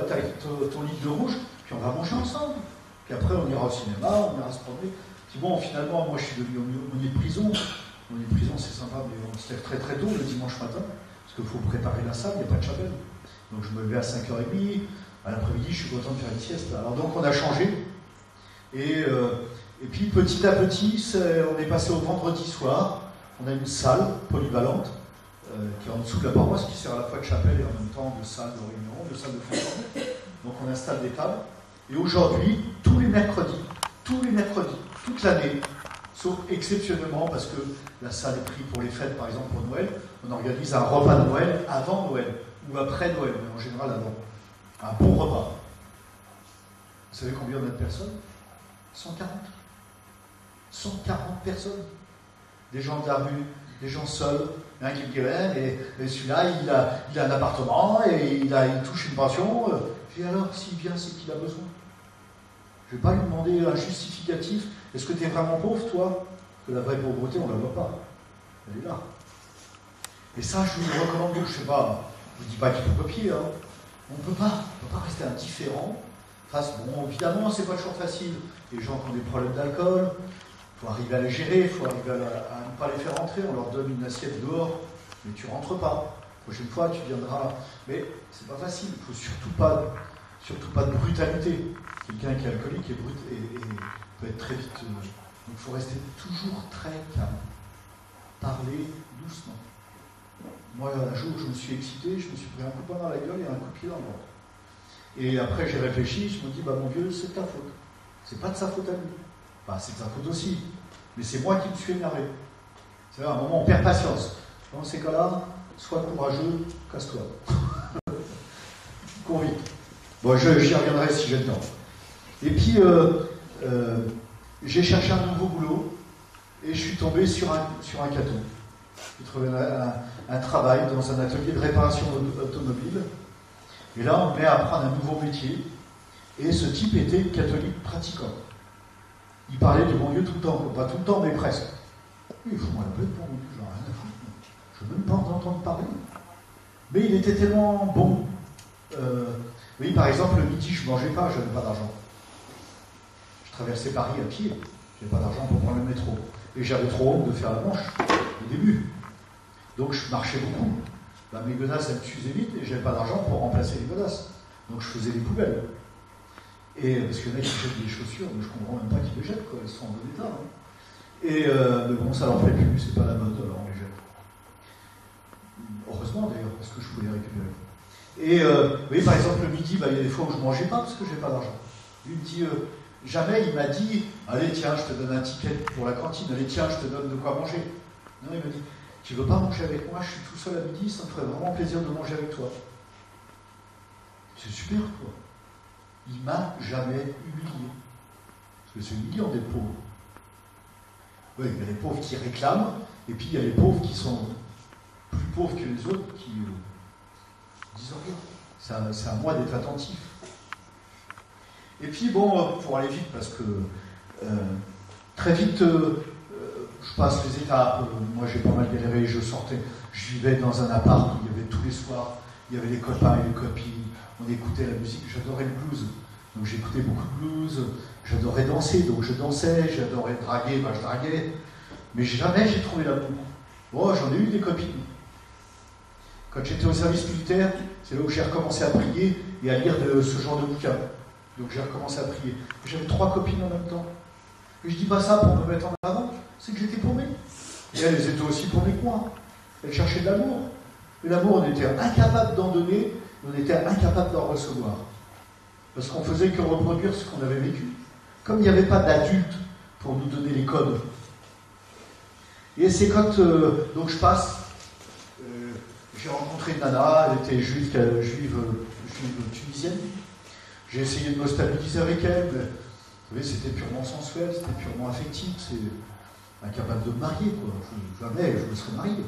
litre de rouge, puis on va manger ensemble. Puis après on ira au cinéma, on ira se promener. Puis bon, finalement, moi je suis devenu aumônier de prison. Aumônier de prison c'est sympa, mais on se lève très très tôt le dimanche matin, parce qu'il faut préparer la salle, il n'y a pas de chapelle. Donc je me levais à 5h30, À l'après-midi, je suis content de faire une sieste. Alors donc on a changé. Et puis petit à petit, on est passé au vendredi soir. On a une salle polyvalente qui est en dessous de la paroisse, qui sert à la fois de chapelle et en même temps de salle de réunion, de salle de conférence. Donc on installe des tables. Et aujourd'hui, tous les mercredis, toute l'année, sauf exceptionnellement parce que la salle est prise pour les fêtes, par exemple pour Noël, on organise un repas de Noël avant Noël ou après Noël, mais en général avant. Un bon repas. Vous savez combien on a de personnes? 140. 140 personnes. Des gens de la rue, des gens seuls. Il y en a qui me dit, ouais, mais celui-là, il a un appartement et il touche une pension. Puis alors, s'il vient, c'est qu'il a besoin. Je ne vais pas lui demander un justificatif. Est-ce que tu es vraiment pauvre, toi? Parce que la vraie pauvreté, on ne la voit pas. Elle est là. Et ça, je vous le recommande. Je ne sais pas, je ne vous dis pas qu'il faut copier. Hein. On ne peut pas rester indifférent. Bon, évidemment, c'est pas toujours facile. Les gens qui ont des problèmes d'alcool, il faut arriver à les gérer, il faut arriver à ne pas les faire rentrer. On leur donne une assiette dehors, mais tu ne rentres pas. La prochaine fois, tu viendras. Mais c'est pas facile. Il ne faut surtout pas de brutalité. Quelqu'un qui est alcoolique et peut être très vite. Donc il faut rester toujours très calme. Parler doucement. Moi, un jour, je me suis excité, je me suis pris un coup de poing dans la gueule et un coup de pied dans le ventre. Et après, j'ai réfléchi, je me dis, mon vieux, c'est de ta faute. C'est pas de sa faute à lui. Enfin, c'est de sa faute aussi. Mais c'est moi qui me suis énervé. C'est à un moment, on perd patience. Dans ces cas-là, sois courageux, casse-toi. Cours vite. Bon, j'y reviendrai si j'ai le temps. Et puis, j'ai cherché un nouveau boulot et je suis tombé sur un cadeau. J'ai trouvé un travail dans un atelier de réparation automobile. Et là, on me met à apprendre un nouveau métier. Et ce type était catholique pratiquant. Il parlait du bon Dieu tout le temps. Pas tout le temps, mais presque. Il faut moi la paix pour mon Dieu, j'en ai rien à foutre. Je ne veux même pas en entendre parler. Mais il était tellement bon. Oui, par exemple, le midi, je ne mangeais pas, je n'avais pas d'argent. Je traversais Paris à pied. Je n'avais pas d'argent pour prendre le métro. Et j'avais trop honte de faire la manche au début. Donc je marchais beaucoup. Mes godasses, elles me s'usaient vite et je n'avais pas d'argent pour remplacer les godasses. Donc je faisais les poubelles. Et parce qu'il y en a qui jettent des chaussures, mais je ne comprends même pas qu'ils les jettent, quoi. Elles sont en bon état. Hein. Et mais bon, ça leur fait plus, c'est pas la mode, alors on les jette. Heureusement d'ailleurs, parce que je pouvais les récupérer. Et vous voyez, par exemple, le midi, il y a des fois où je ne mangeais pas parce que je n'avais pas d'argent. Lui me dit, jamais il m'a dit, allez tiens, je te donne un ticket pour la cantine, allez tiens, je te donne de quoi manger. Non, il m'a dit, tu veux pas manger avec moi, je suis tout seul à midi, ça me ferait vraiment plaisir de manger avec toi. C'est super, quoi. Il m'a jamais humilié. Parce que c'est humiliant d'être pauvre. Oui, il y a les pauvres qui réclament, et puis il y a les pauvres qui sont plus pauvres que les autres, qui disent rien. C'est à moi d'être attentif. Et puis bon, pour aller vite, parce que très vite, je passe les étapes. Moi, j'ai pas mal galéré, je vivais dans un appart où il y avait tous les soirs, il y avait les copains et les copines, on écoutait la musique, j'adorais le blues. Donc j'écoutais beaucoup de blues, j'adorais danser, donc je dansais, j'adorais draguer, je draguais. Mais jamais j'ai trouvé l'amour. Bon, j'en ai eu des copines. Quand j'étais au service militaire, c'est là où j'ai recommencé à prier et à lire ce genre de bouquins. Donc j'ai recommencé à prier. J'avais 3 copines en même temps. Et je dis pas ça pour me mettre en avant, c'est que j'étais paumé. Et elles étaient aussi paumées que moi. Elles cherchaient de l'amour. Et l'amour, on était incapable d'en donner, on était incapable d'en recevoir. Parce qu'on faisait que reproduire ce qu'on avait vécu. Comme il n'y avait pas d'adultes pour nous donner les codes. Et c'est quand donc je passe, j'ai rencontré une nana, elle était juive tunisienne. J'ai essayé de me stabiliser avec elle, mais vous savez, c'était purement sensuel, c'était purement affectif, c'est incapable de me marier, quoi. Jamais je me serais marié.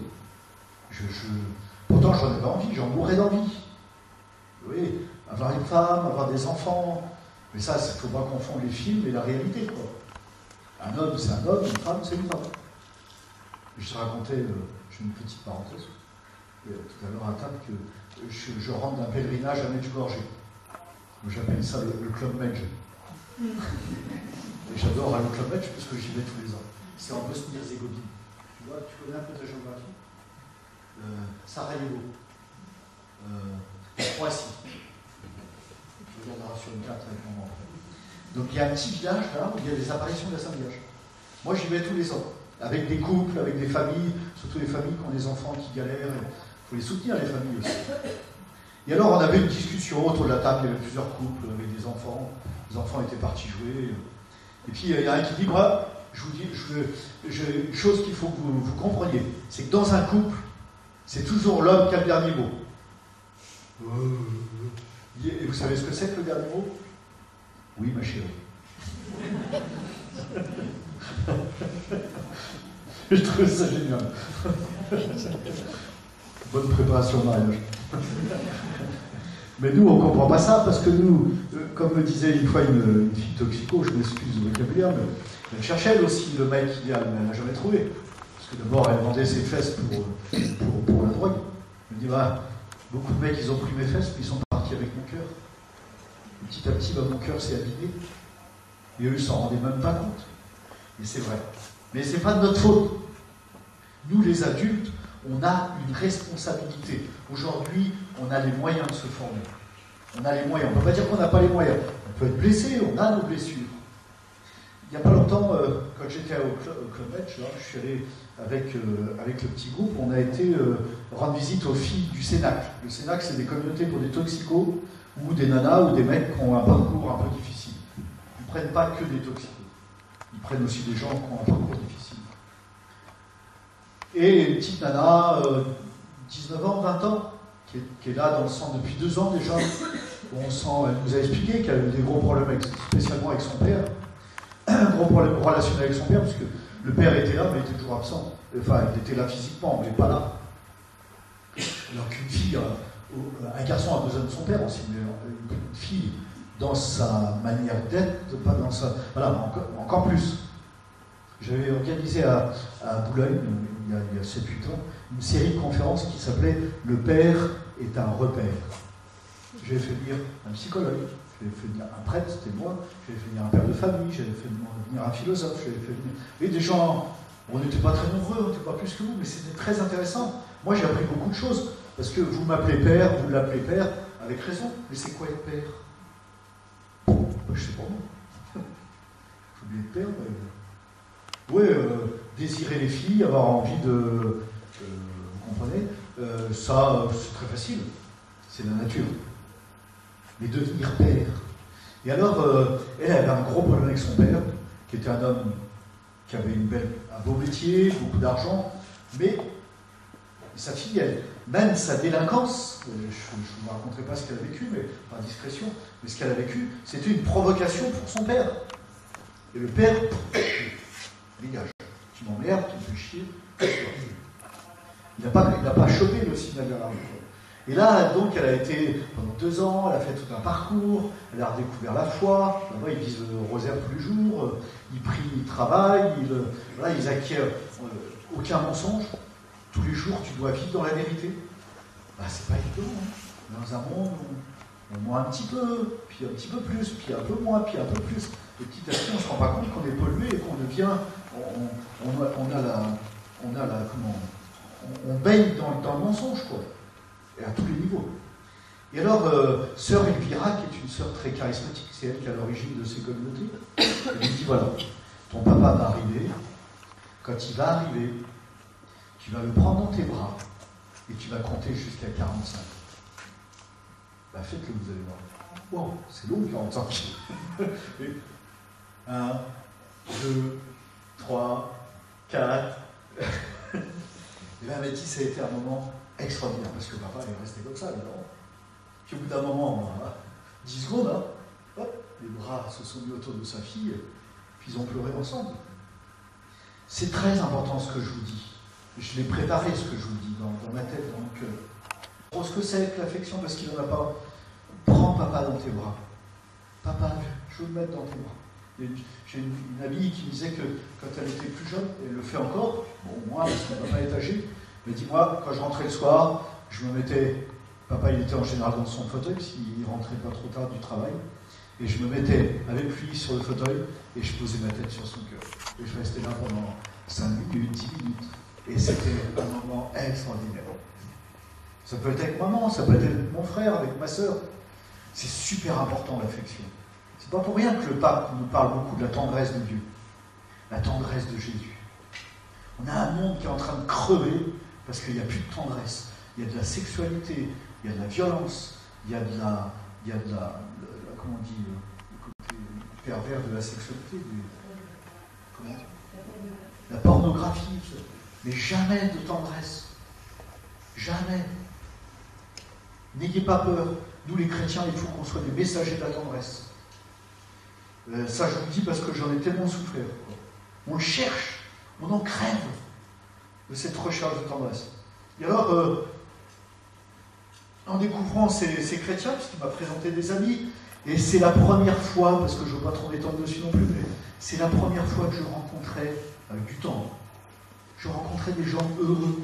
Pourtant j'en avais envie, j'en mourais d'envie. Oui, avoir une femme, avoir des enfants, mais ça, il ne faut pas confondre les films et la réalité, quoi. Un homme, c'est un homme, une femme, c'est une femme. Je te racontais, je fais une petite parenthèse, tout à l'heure à table, que je rentre d'un pèlerinage à Medjugorje. J'appelle ça le Club Medj. Et j'adore le Club Medj parce que j'y vais tous les ans. C'est en Bosnie-Herzégovine. Tu vois, tu connais un peu ta géographie? Sarajevo. Croatie. Je regarderai sur une carte avec mon enfant. Donc il y a un petit village là où il y a des apparitions de la Sainte Vierge. Moi j'y vais tous les ans, avec des couples, avec des familles, surtout les familles qui ont des enfants qui galèrent. Il faut les soutenir, les familles aussi. Et alors on avait une discussion autour de la table, il y avait plusieurs couples avec des enfants. Les enfants étaient partis jouer. Et puis il y a un qui dit, moi, je vous dis, une chose qu'il faut que vous compreniez, c'est que dans un couple, c'est toujours l'homme qui a le dernier mot. Et vous savez ce que c'est que le dernier mot? Oui, ma chérie. Je trouve ça génial. Bonne préparation au mariage. Mais nous, on ne comprend pas ça, parce que nous, comme me disait une fois une fille toxico, je m'excuse du vocabulaire, mais elle cherchait elle aussi le mec idéal, mais elle n'a jamais trouvé. Parce que d'abord, elle vendait ses fesses pour la drogue. Elle me dit, bah, beaucoup de mecs, ils ont pris mes fesses, puis ils sont partis avec mon cœur. Et petit à petit, bah, mon cœur s'est abîmé. Et eux, ils s'en rendaient même pas compte. Et c'est vrai. Mais ce n'est pas de notre faute. Nous, les adultes, on a une responsabilité. Aujourd'hui, on a les moyens de se former. On a les moyens. On ne peut pas dire qu'on n'a pas les moyens. On peut être blessé, on a nos blessures. Il n'y a pas longtemps, quand j'étais au Club Med, je suis allé avec le petit groupe, on a été rendre visite aux filles du Cénacle. Le Cénacle, c'est des communautés pour des toxicos ou des nanas ou des mecs qui ont un parcours un peu difficile. Ils ne prennent pas que des toxicos. Ils prennent aussi des gens qui ont un parcours difficile. Et une petite nana, 19 ans, 20 ans, qui est là dans le centre depuis 2 ans déjà, où on sent, elle nous a expliqué qu'elle a eu des gros problèmes, spécialement avec son père. Un gros problème relationnel avec son père, parce que le père était là, mais il était toujours absent. Enfin, il était là physiquement, mais pas là. Alors qu'une fille, un garçon a besoin de son père aussi, mais une fille, dans sa manière d'être, pas dans sa... Voilà, encore plus. J'avais organisé à Boulogne, il y a 7-8 ans, une série de conférences qui s'appelait « Le père est un repère ». J'avais fait venir un psychologue, j'avais fait venir un prêtre, c'était moi, j'avais fait venir un père de famille, j'avais fait venir un philosophe, j'avais fait venir... Et des gens, on n'était pas très nombreux, on n'était pas plus que vous, mais c'était très intéressant. Moi j'ai appris beaucoup de choses, parce que vous m'appelez père, vous l'appelez père, avec raison, mais c'est quoi être père? Je sais pas moi. J'ai oublié être père, oui, désirer les filles, avoir envie de... vous comprenez, ça, c'est très facile. C'est la nature. Mais devenir père. Et alors, elle avait un gros problème avec son père, qui était un homme qui avait un beau métier, beaucoup d'argent, mais sa fille, elle, même sa délinquance, je ne vous raconterai pas ce qu'elle a vécu, mais par discrétion, mais ce qu'elle a vécu, c'était une provocation pour son père. Et le père... dégage, tu m'emmerdes, tu me fais chier. Il n'a pas chopé le signal de la rue. Et là, donc, elle a été pendant 2 ans, elle a fait tout un parcours, elle a redécouvert la foi. Là-bas, ils disent le rosaire tous les jours, ils prient, ils travaillent, ils acquièrent aucun mensonge. Tous les jours, tu dois vivre dans la vérité. Bah, c'est pas évident. Hein. Dans un monde où on ment un petit peu, puis un petit peu plus, puis un peu moins, puis un peu plus. Et petit à petit, on ne se rend pas compte qu'on est pollué et qu'on devient... On baigne dans le mensonge, quoi. Et à tous les niveaux. Et alors, sœur Elvira, qui est une sœur très charismatique, c'est elle qui est à l'origine de ces communautés, elle lui dit, voilà, ton papa va arriver, quand il va arriver, tu vas le prendre dans tes bras, et tu vas compter jusqu'à 45. Bah faites-le, vous allez voir. Wow, c'est long, 45. 1, 2, 3, 4. Et là, elle m'a dit, ça a été un moment extraordinaire, parce que papa est resté comme ça, évidemment. Puis au bout d'un moment, 10 secondes, hein, hop, les bras se sont mis autour de sa fille, puis ils ont pleuré ensemble. C'est très important ce que je vous dis. Je l'ai préparé, ce que je vous dis, dans ma tête, dans mon cœur. Pour ce que c'est que l'affection, parce qu'il n'en a pas. Prends papa dans tes bras. Papa, je veux le mettre dans tes bras. J'ai une amie qui me disait que quand elle était plus jeune, elle le fait encore, bon, moi, parce que papa est âgé, mais dis-moi, quand je rentrais le soir, je me mettais, papa il était en général dans son fauteuil, s'il rentrait pas trop tard du travail, et je me mettais avec lui sur le fauteuil, et je posais ma tête sur son cœur. Et je restais là pendant 5 minutes, 10 minutes, et c'était un moment extraordinaire. Ça peut être avec maman, ça peut être avec mon frère, avec ma soeur. C'est super important, l'affection. C'est pas pour rien que le pape nous parle beaucoup de la tendresse de Dieu. La tendresse de Jésus. On a un monde qui est en train de crever parce qu'il n'y a plus de tendresse. Il y a de la sexualité, il y a de la violence, il y a de la comment on dit, le côté pervers de la sexualité, la pornographie, mais jamais de tendresse. Jamais. N'ayez pas peur. Nous, les chrétiens, il faut qu'on soit des messagers de la tendresse. Ça, je vous le dis parce que j'en ai tellement souffert. On le cherche, on en crève de cette recherche de tendresse. Et alors, en découvrant ces chrétiens, puisqu'il m'a présenté des amis, et c'est la première fois, parce que je ne veux pas trop m'étendre dessus non plus, mais c'est la première fois que je rencontrais, avec du temps, je rencontrais des gens heureux.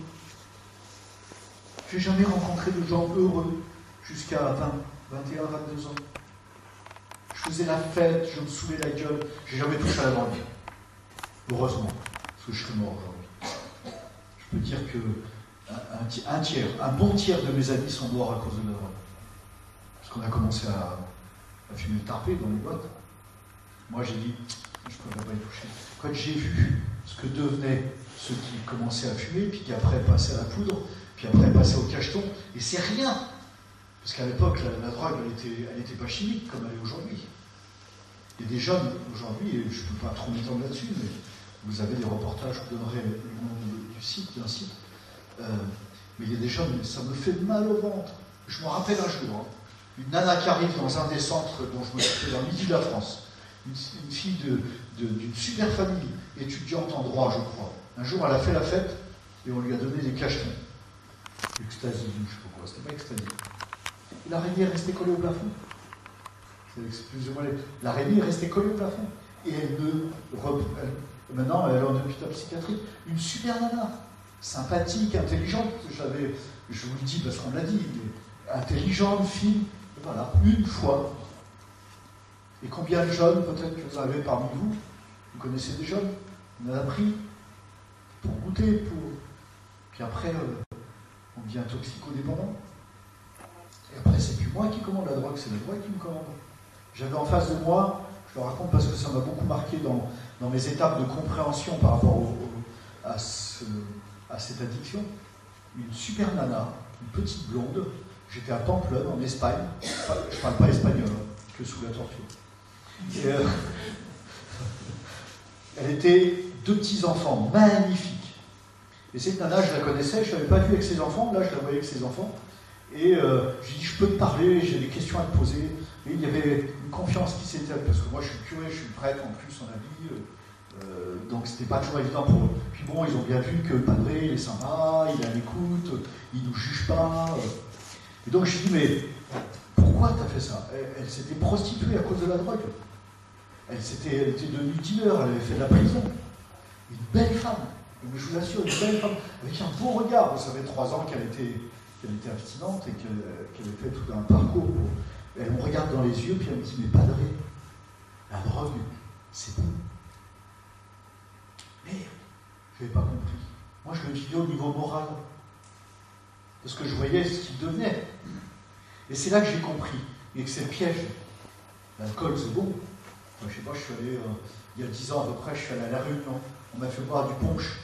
Je n'ai jamais rencontré de gens heureux jusqu'à 21, 22 ans. Je faisais la fête, je me saoulais la gueule, je n'ai jamais touché à la drogue. Heureusement, parce que je serais mort aujourd'hui. Je peux dire que un tiers, un bon tiers de mes amis sont morts à cause de la drogue. Parce qu'on a commencé à fumer le tarpé dans les boîtes. Moi j'ai dit, je ne pourrais pas y toucher. Quand j'ai vu ce que devenaient ceux qui commençaient à fumer, puis qui après passaient à la poudre, puis après passaient au cacheton, et c'est rien. Parce qu'à l'époque, la drogue, elle était pas chimique comme elle est aujourd'hui. Il y a des jeunes aujourd'hui, et je ne peux pas trop m'étendre là-dessus, mais vous avez des reportages, je vous donnerai le nom du site, d'un site. Mais il y a des jeunes, ça me fait mal au ventre. Je me rappelle un jour, une nana qui arrive dans un des centres dont je me suis fait dans le midi de la France, une fille d'une super famille, étudiante en droit, je crois. Un jour, elle a fait la fête, et on lui a donné des cachetons. Ecstasy, je ne sais pas quoi, c'était pas Ecstasy. L'araignée est restée collée au plafond. Excusez-moi, l'araignée est restée collée au plafond. Et maintenant, elle est en hôpital psychiatrique. Une super nana, sympathique, intelligente. Je vous le dis parce qu'on l'a dit, mais intelligente, fine. Voilà, une fois. Et combien de jeunes, peut-être que vous en avez parmi vous, vous connaissez des jeunes, on en a pris pour goûter, puis après, on devient toxico-dépendant. Et après, c'est plus moi qui commande la drogue, c'est la drogue qui me commande. J'avais en face de moi, je le raconte parce que ça m'a beaucoup marqué dans mes étapes de compréhension par rapport à cette addiction, une super nana, une petite blonde. J'étais à Pamplonne, en Espagne. Je ne parle pas espagnol, que sous la torture. Et, elle était 2 petits-enfants magnifiques. Et cette nana, je la connaissais, je ne l'avais pas vue avec ses enfants, là je la voyais avec ses enfants. Et j'ai dit, je peux te parler, j'ai des questions à te poser. Et il y avait une confiance qui s'était, parce que moi je suis curé, je suis prêtre en plus en habit, donc c'était pas toujours évident pour eux. Puis bon, ils ont bien vu que le padré, il est sympa, il est à l'écoute, il nous juge pas. Et donc je dis, mais pourquoi tu as fait ça? Elle s'était prostituée à cause de la drogue. Elle était devenue dealer, elle avait fait de la prison. Une belle femme, mais je vous assure, une belle femme, avec un beau regard. Ça fait 3 ans qu'elle était abstinente et qu'elle avait fait tout un parcours. Elle me regarde dans les yeux, puis elle me dit, mais padré, la drogue, c'est bon. Merde, je n'avais pas compris. Moi, je le vivais au niveau moral. Parce que je voyais ce qu'il devenait. Et c'est là que j'ai compris. Et que c'est le piège. L'alcool, c'est bon. Enfin, je sais pas, je suis allé, il y a 10 ans à peu près, je suis allé à La Réunion. On m'a fait boire du punch.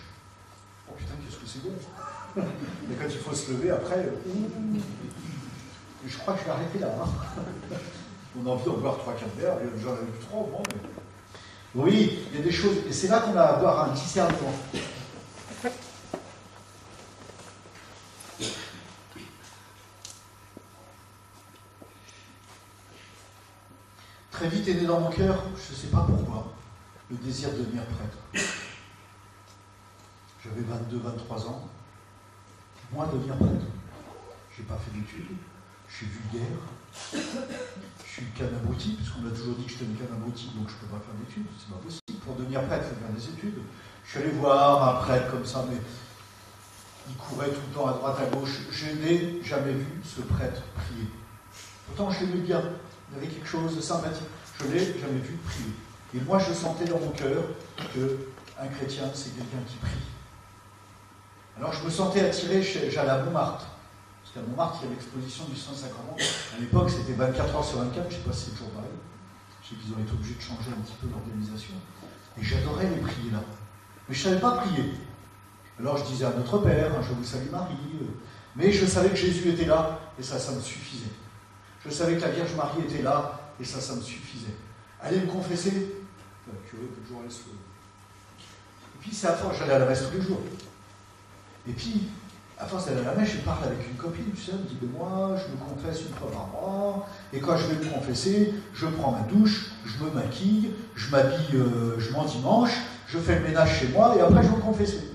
Oh putain, qu'est-ce que c'est bon. Mais quand il faut se lever, après, je crois que je vais arrêter là. On a envie d'en boire 3-4 verres, j'en ai eu 3 au moins. Mais... Oui, il y a des choses, et c'est là qu'on a à avoir un discernement. Très vite est né dans mon cœur, je ne sais pas pourquoi, le désir de devenir prêtre. J'avais 22-23 ans. Moi, devenir prêtre. Je n'ai pas fait d'études, je suis vulgaire, je suis canabouti, puisqu'on m'a toujours dit que j'étais une canabouti, donc je ne peux pas faire d'études, c'est pas possible. Pour devenir prêtre, il faut faire des études. Je suis allé voir un prêtre comme ça, mais il courait tout le temps à droite, à gauche. Je n'ai jamais vu ce prêtre prier. Pourtant, je l'aimais bien. Il y avait quelque chose de sympathique. Je ne l'ai jamais vu prier. Et moi, je sentais dans mon cœur qu'un chrétien, c'est quelqu'un qui prie. Alors, je me sentais attiré, j'allais à Montmartre. Parce C'était à Montmartre, il y a l'exposition du 150 ans. À l'époque, c'était 24 heures sur 24, je ne sais pas si c'est toujours pareil. Je sais qu'ils ont été obligés de changer un petit peu l'organisation. Et j'adorais les prier là. Mais je ne savais pas prier. Alors je disais à notre Père, je vous salue Marie. Mais je savais que Jésus était là, et ça me suffisait. Je savais que la Vierge Marie était là, et ça me suffisait. Aller me confesser, le curé peut toujours aller se... Et puis c'est à force, j'allais à la messe tous les jours. Et puis, à force d'aller à la messe, je parle avec une copine, tu sais, elle me dit, moi, je me confesse une fois par mois, et quand je vais me confesser, je prends ma douche, je me maquille, je m'habille, je m'endimanche, je fais le ménage chez moi, et après je vais me confesser.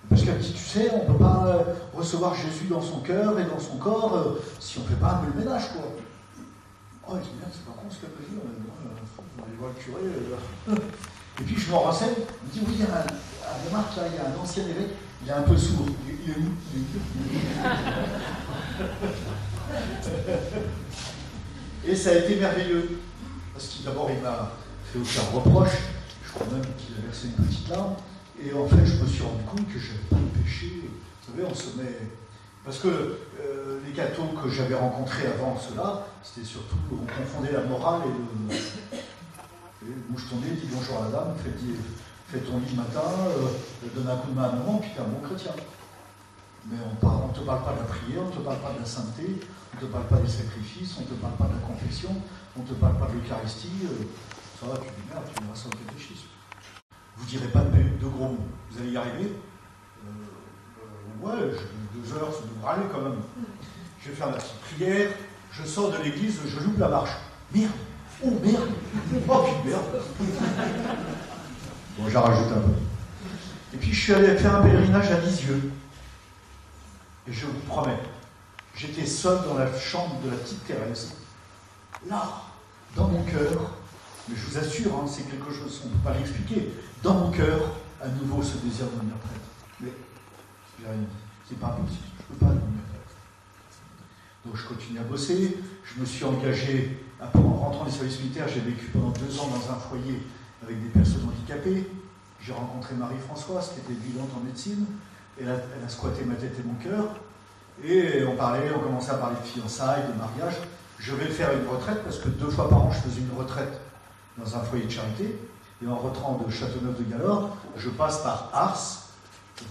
Parce qu'elle me dit, tu sais, on ne peut pas recevoir Jésus dans son cœur et dans son corps si on ne fait pas un peu le ménage, quoi. Oh, elle dit, merde, c'est pas con ce qu'elle peut dire, on va aller voir le curé. Et puis je me renseigne, je me dis, oui, il y a à Montmartre, là, il y a un ancien évêque, il est un peu sourd. Il est où? Et ça a été merveilleux. Parce qu'il d'abord, il m'a fait aucun reproche, je crois même qu'il a versé une petite larme. Et en fait, je me suis rendu compte que je n'avais pas de péché. Vous savez, on se met... Parce que les cathos que j'avais rencontrés avant cela, c'était surtout, on confondait la morale et le... Bouge ton nez, dis bonjour à la dame, fais ton lit le matin, donne un coup de main à maman, puis t'es un bon chrétien. Mais on ne te parle pas de la prière, on ne te parle pas de la sainteté, on ne te parle pas des sacrifices, on ne te parle pas de la confession, on ne te parle pas de l'Eucharistie. Ça va, tu dis merde, tu verras ça au catéchisme. Vous ne direz pas de gros mots. Vous allez y arriver ouais, 2 heures, ça devrait aller quand même. Je vais faire ma petite prière, je sors de l'église, je loupe la marche. Merde! Oh merde! Oh puis merde! Bon, j'en rajoute un peu. Et puis je suis allé faire un pèlerinage à Lisieux. Et je vous promets, j'étais seul dans la chambre de la petite Thérèse. Là, dans mon cœur, mais je vous assure, hein, c'est quelque chose, on ne peut pas l'expliquer. Dans mon cœur, à nouveau ce désir de devenir prêtre. Mais, j'ai rien dit. C'est pas possible, je ne peux pas devenir prêtre. Donc je continue à bosser, je me suis engagé, en rentrant des services militaires, j'ai vécu pendant 2 ans dans un foyer avec des personnes handicapées. J'ai rencontré Marie-Françoise, qui était vivante en médecine. Elle a squatté ma tête et mon cœur. Et on commençait à parler de fiançailles, de mariage. Je vais faire une retraite, parce que 2 fois par an, je faisais une retraite dans un foyer de charité. Et en rentrant de Châteauneuf-de-Galore, je passe par Ars,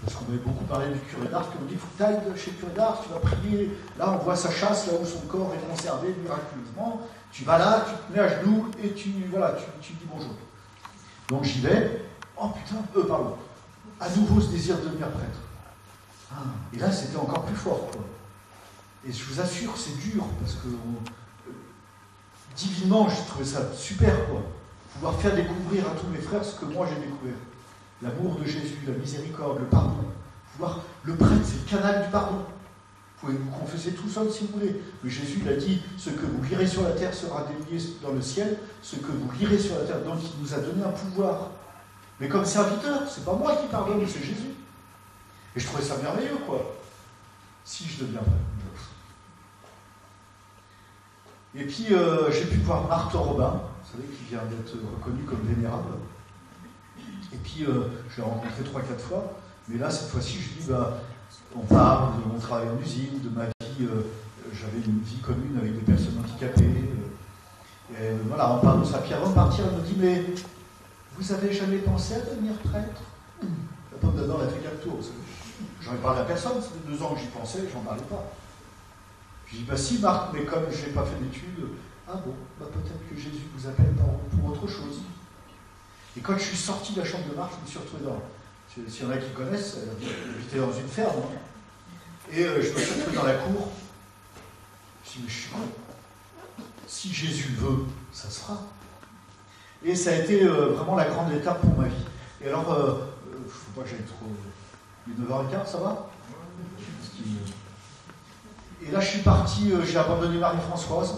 parce qu'on m'avait beaucoup parlé du curé d'Ars, qui me dit, il faut que tu ailles chez le curé d'Ars, tu vas prier, là on voit sa chasse, là où son corps est conservé miraculeusement, tu vas là, tu te mets à genoux, et tu dis bonjour. Donc j'y vais, oh putain, pardon, à nouveau ce désir de devenir prêtre. Et là c'était encore plus fort, quoi. Et je vous assure, c'est dur, parce que divinement, j'ai trouvé ça super, quoi. Pouvoir faire découvrir à tous mes frères ce que moi j'ai découvert. L'amour de Jésus, la miséricorde, le pardon. Le prêtre, c'est le canal du pardon. Vous pouvez vous confesser tout seul si vous voulez. Mais Jésus, il a dit, ce que vous lirez sur la terre sera délié dans le ciel, ce que vous lirez sur la terre. Donc il nous a donné un pouvoir. Mais comme serviteur, c'est pas moi qui pardonne, c'est Jésus. Et je trouvais ça merveilleux, quoi. Si je deviens prêtre. Et puis, j'ai pu voir Marthe Robin, vous savez, qui vient d'être reconnue comme vénérable. Et puis, je l'ai rencontré 3-4 fois. Mais là, cette fois-ci, je dis, on parle de mon travail en usine, de ma vie. J'avais une vie commune avec des personnes handicapées. Et voilà, on parle de ça. Puis avant de partir, elle me dit, mais vous avez jamais pensé à devenir prêtre? La pomme d'Adam a fait 4 tours. J'en ai parlé à personne, ça fait 2 ans que j'y pensais, j'en parlais pas. Je dis, si Marc, mais comme je n'ai pas fait d'études, peut-être que Jésus vous appelle pour autre chose. Et quand je suis sorti de la chambre de Marc, je me suis retrouvé dans... S'il y en a qui connaissent, j'étais dans une ferme. Et je me suis retrouvé dans la cour. Je me suis dit, mais je suis con. Si Jésus veut, ça se fera. Et ça a été vraiment la grande étape pour ma vie. Et alors, il ne faut pas que j'aille trop... Il est 9h15, ça va? Et là, je suis parti, j'ai abandonné Marie-Françoise.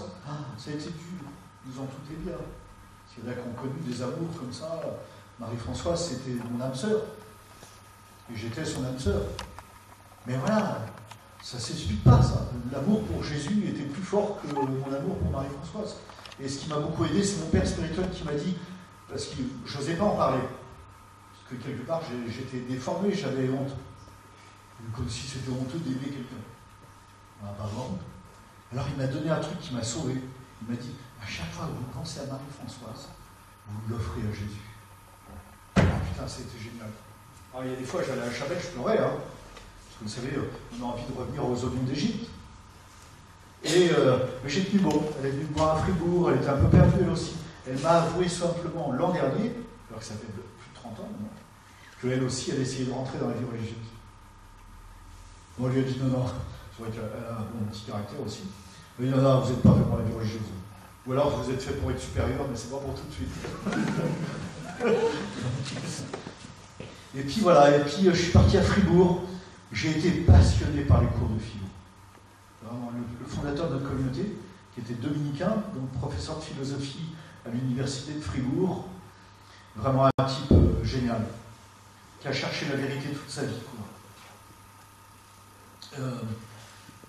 Ça a été dur, nous en doutez bien. Il y en a qui ont connu des amours comme ça. Marie-Françoise, c'était mon âme sœur. Et j'étais son âme sœur. Mais voilà, ça ne s'explique pas, ça. L'amour pour Jésus était plus fort que mon amour pour Marie-Françoise. Et ce qui m'a beaucoup aidé, c'est mon père spirituel qui m'a dit, parce que je n'osais pas en parler, parce que quelque part, j'étais déformé, j'avais honte. Comme si c'était honteux d'aimer quelqu'un. Ah, bah bon. Alors il m'a donné un truc qui m'a sauvé. Il m'a dit, à chaque fois que vous pensez à Marie-Françoise, vous l'offrez à Jésus. Ah putain, c'était génial. Alors il y a des fois, j'allais à Chabelle, je pleurais, hein. Parce que vous savez, on a envie de revenir aux oignons d'Égypte. Et j'ai tenu bon. Elle est venue me voir à Fribourg, elle était un peu perdue elle aussi. Elle m'a avoué simplement l'an dernier, alors que ça fait plus de 30 ans maintenant, qu'elle aussi, elle essayait de rentrer dans la vie religieuse. Moi, je lui ai dit non, c'est vrai qu'elle a un petit caractère aussi. Mais non, vous n'êtes pas fait pour la vie religieuse. Ou alors vous êtes fait pour être supérieur, mais c'est pas pour tout de suite. Et puis voilà, je suis parti à Fribourg. J'ai été passionné par les cours de philo. Vraiment, le fondateur de notre communauté, qui était dominicain, donc professeur de philosophie à l'université de Fribourg, vraiment un type génial, qui a cherché la vérité toute sa vie.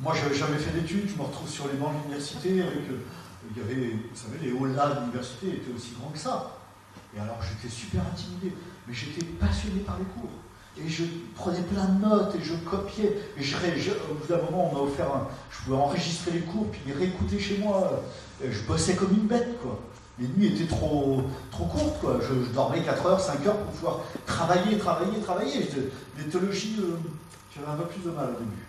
Moi, je n'avais jamais fait d'études, je me retrouve sur les bancs de l'université avec, il y avait, vous savez, les halls-là de l'université étaient aussi grands que ça. Et alors, j'étais super intimidé, mais j'étais passionné par les cours. Et je prenais plein de notes, et je copiais. Et au bout d'un moment, on m'a offert je pouvais enregistrer les cours, puis les réécouter chez moi. Et je bossais comme une bête, quoi. Les nuits étaient trop courtes, quoi. Je dormais 4 heures, 5 heures pour pouvoir travailler. L'éthologie, j'avais un peu plus de mal au début.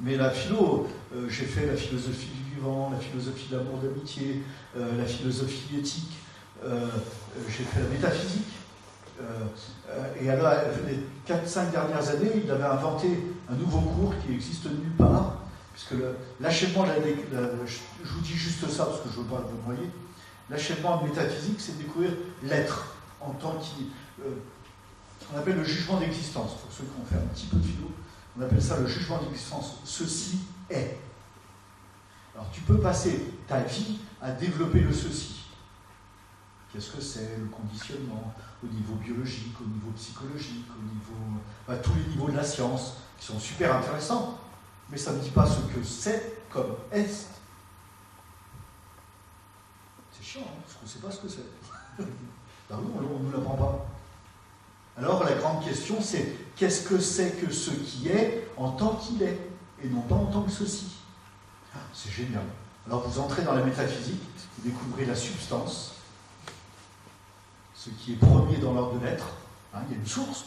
Mais la philo, j'ai fait la philosophie du vivant, la philosophie d'amour, d'amitié, la philosophie éthique, j'ai fait la métaphysique. Et alors, les 4-5 dernières années, il avait inventé un nouveau cours qui n'existe nulle part, puisque l'achèvement je vous dis juste ça parce que je ne veux pas vous noyer, l'achèvement de métaphysique, c'est découvrir l'être en tant qu'on appelle le jugement d'existence. Pour ceux qui ont fait un petit peu de philo, on appelle ça le jugement d'existence. Ceci est. Alors tu peux passer ta vie à développer le ceci. Qu'est-ce que c'est, le conditionnement, au niveau biologique, au niveau psychologique, au niveau, tous les niveaux de la science, qui sont super intéressants, mais ça ne dit pas ce que c'est comme est. C'est chiant, hein, parce qu'on ne sait pas ce que c'est. Ben oui, on ne nous l'apprend pas. Alors la grande question, c'est qu'est-ce que c'est que ce qui est en tant qu'il est, et non pas en tant que ceci. C'est génial. Alors vous entrez dans la métaphysique, vous découvrez la substance, ce qui est premier dans l'ordre de l'être. Il y a une source.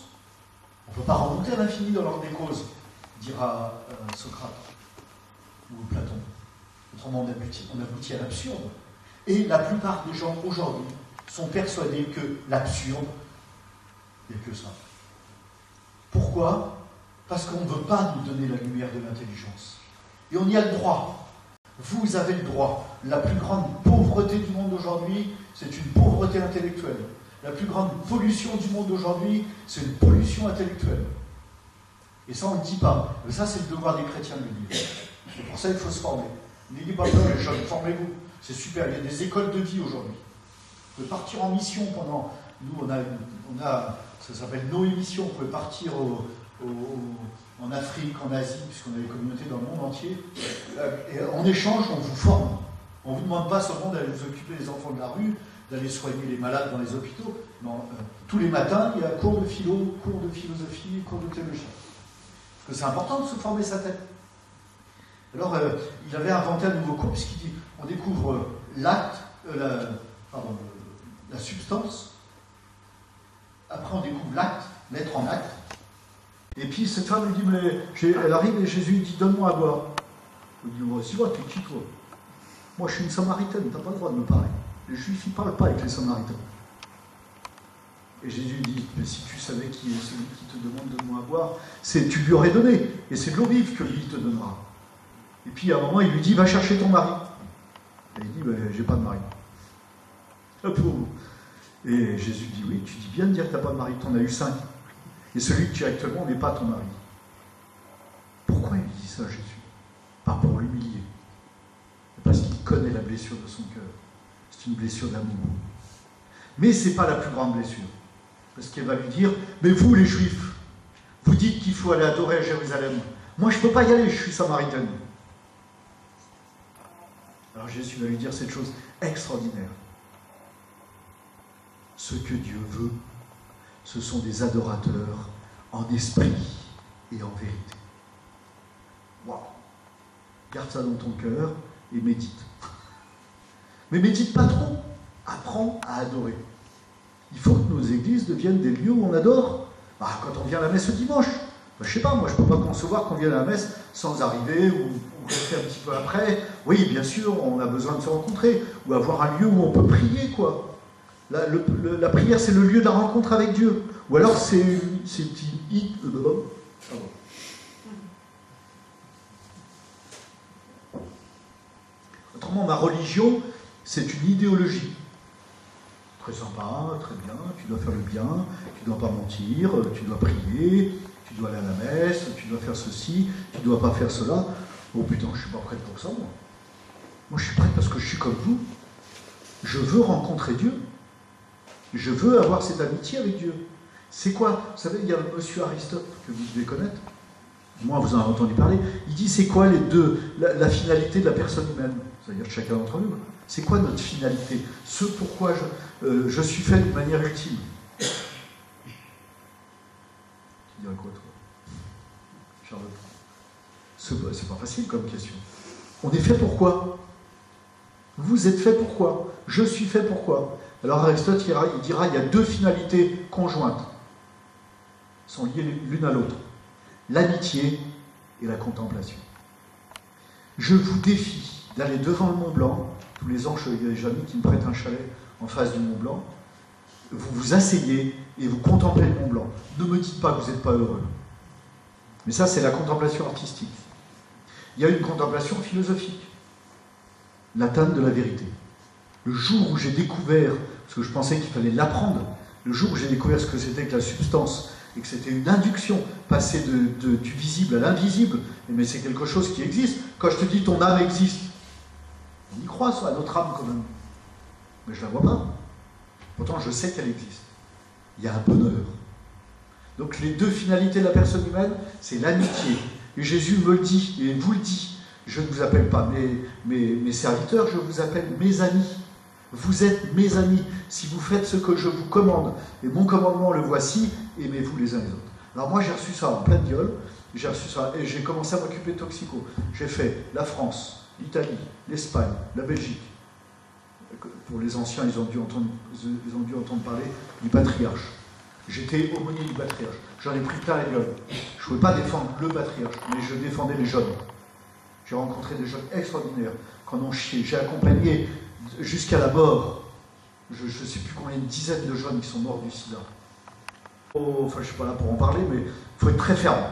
On ne peut pas remonter à l'infini dans l'ordre des causes, dira Socrate ou Platon. Autrement, on aboutit à l'absurde. Et la plupart des gens aujourd'hui sont persuadés que l'absurde, il n'y a que ça. Pourquoi ? Parce qu'on ne veut pas nous donner la lumière de l'intelligence. Et on y a le droit. Vous avez le droit. La plus grande pauvreté du monde aujourd'hui, c'est une pauvreté intellectuelle. La plus grande pollution du monde aujourd'hui, c'est une pollution intellectuelle. Et ça, on ne le dit pas. Mais ça, c'est le devoir des chrétiens de le dire. Et pour ça, il faut se former. N'ayez pas peur, les jeunes, formez-vous. C'est super. Il y a des écoles de vie aujourd'hui. Vous pouvez partir en mission pendant... Nous, on a ça s'appelle nos émissions. Vous pouvez partir en Afrique, en Asie, puisqu'on a des communautés dans le monde entier. Et en échange, on vous forme. On ne vous demande pas seulement d'aller vous occuper des enfants de la rue, d'aller soigner les malades dans les hôpitaux. Non, tous les matins, il y a cours de philo, cours de philosophie, cours de théologie. Parce que c'est important de se former sa tête. Alors, il avait inventé un nouveau cours, puisqu'il dit, on découvre l'acte, la substance, après on découvre l'acte, l'être en acte, et puis cette femme lui dit, mais elle arrive et Jésus lui dit, donne-moi à boire. Il dit, oh, si toi, t'es qui toi ? Moi je suis une Samaritaine, t'as pas le droit de me parler. Les Juifs, ils ne parlent pas avec les Samaritains. Et Jésus lui dit, mais si tu savais qui est celui qui te demande de moi à boire, tu lui aurais donné, et c'est de l'eau vive que lui te donnera. Et puis à un moment, il lui dit, va chercher ton mari. Et il dit, j'ai pas de mari. Et Jésus dit, oui, tu dis bien de dire que tu n'as pas de mari, tu en as eu 5. Et celui que tu as actuellement n'est pas ton mari. Pourquoi il dit ça, Jésus ? Pas pour l'humilier. Parce qu'il connaît la blessure de son cœur. C'est une blessure d'amour. Mais ce n'est pas la plus grande blessure. Parce qu'elle va lui dire, mais vous les Juifs, vous dites qu'il faut aller adorer à Jérusalem. Moi je ne peux pas y aller, je suis samaritaine. Alors Jésus va lui dire cette chose extraordinaire. Ce que Dieu veut, ce sont des adorateurs en esprit et en vérité. Waouh! Garde ça dans ton cœur et médite. Mais médite pas trop. Apprends à adorer. Il faut que nos églises deviennent des lieux où on adore. Quand on vient à la messe le dimanche, je sais pas, moi je peux pas concevoir qu'on vienne à la messe sans arriver ou rester un petit peu après. Oui, bien sûr, on a besoin de se rencontrer ou avoir un lieu où on peut prier, quoi. La prière, c'est le lieu de la rencontre avec Dieu. Ou alors autrement, ma religion, c'est une idéologie. Très sympa, très bien, tu dois faire le bien, tu ne dois pas mentir, tu dois prier, tu dois aller à la messe, tu dois faire ceci, tu ne dois pas faire cela. Oh putain, je ne suis pas prête pour ça, moi. Moi, je suis prête parce que je suis comme vous. Je veux rencontrer Dieu. Je veux avoir cette amitié avec Dieu. C'est quoi? Vous savez, il y a le monsieur Aristote, que vous devez connaître. Moi, vous en avez entendu parler. Il dit, c'est quoi les deux, la finalité de la personne humaine? C'est-à-dire chacun d'entre nous. C'est quoi notre finalité? Ce pourquoi je suis fait de manière ultime. Tu dirais quoi, toi, Charlotte? C'est pas facile comme question. On est fait pourquoi? Vous êtes fait pourquoi? Je suis fait pourquoi? Alors Aristote il dira il y a deux finalités conjointes. Elles sont liées l'une à l'autre. L'amitié et la contemplation. Je vous défie d'aller devant le Mont Blanc. Tous les ans, il y a des amis qui me prêtent un chalet en face du Mont Blanc. Vous vous asseyez et vous contemplez le Mont Blanc. Ne me dites pas que vous n'êtes pas heureux. Mais ça, c'est la contemplation artistique. Il y a une contemplation philosophique. L'atteinte de la vérité. Le jour où j'ai découvert, parce que je pensais qu'il fallait l'apprendre, le jour où j'ai découvert ce que c'était que la substance, et que c'était une induction, passer du visible à l'invisible, mais c'est quelque chose qui existe. Quand je te dis ton âme existe, on y croit, ça, à notre âme quand même. Mais je ne la vois pas. Pourtant, je sais qu'elle existe. Il y a un bonheur. Donc les deux finalités de la personne humaine, c'est l'amitié. Et Jésus me le dit, et vous le dit. Je ne vous appelle pas mes serviteurs, je vous appelle mes amis. Vous êtes mes amis. Si vous faites ce que je vous commande, et mon commandement le voici, aimez-vous les uns les autres. Alors moi j'ai reçu ça en pleine gueule, j'ai reçu ça et j'ai commencé à m'occuper de toxico. J'ai fait la France, l'Italie, l'Espagne, la Belgique. Pour les anciens, ils ont dû entendre parler du patriarche. J'étais aumônier du patriarche. J'en ai pris plein la gueule. Je ne pouvais pas défendre le patriarche, mais je défendais les jeunes. J'ai rencontré des jeunes extraordinaires qui en ont chié. J'ai accompagné jusqu'à la mort. Je ne sais plus combien de dizaines de jeunes qui sont morts du sida. Oh, enfin, je ne suis pas là pour en parler, mais il faut être très ferme.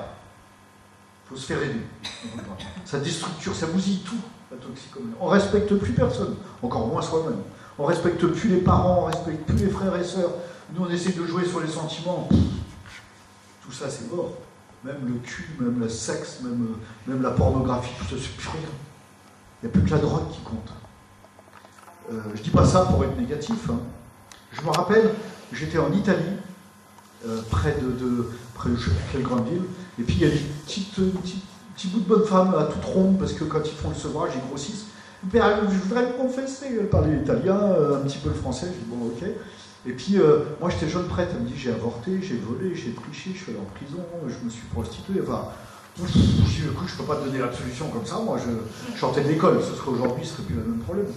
Il faut se faire aider. Ça déstructure, ça bousille tout, la toxicomanie. On ne respecte plus personne, encore moins soi-même. On ne respecte plus les parents, on ne respecte plus les frères et sœurs. Nous, on essaie de jouer sur les sentiments. Tout ça, c'est mort. Même le cul, même le sexe, même la pornographie, tout ça, c'est plus rien. Il n'y a plus que la drogue qui compte. Je ne dis pas ça pour être négatif. Hein. Je me rappelle, j'étais en Italie, près de je ne sais plus quelle grande ville, et puis il y a des petits bouts de bonnes femmes à toutes rondes, parce que quand ils font le sevrage, ils grossissent. Je voudrais me confesser. Elle parlait l'italien, un petit peu le français. Je dis bon, ok. Et puis, moi, j'étais jeune prêtre. Elle me dit j'ai avorté, j'ai volé, j'ai triché, je suis allé en prison, je me suis prostitué. Enfin, je dis écoute, je ne peux pas te donner l'absolution comme ça. Moi, je sortais de l'école. Ce serait aujourd'hui, ce serait plus le même problème.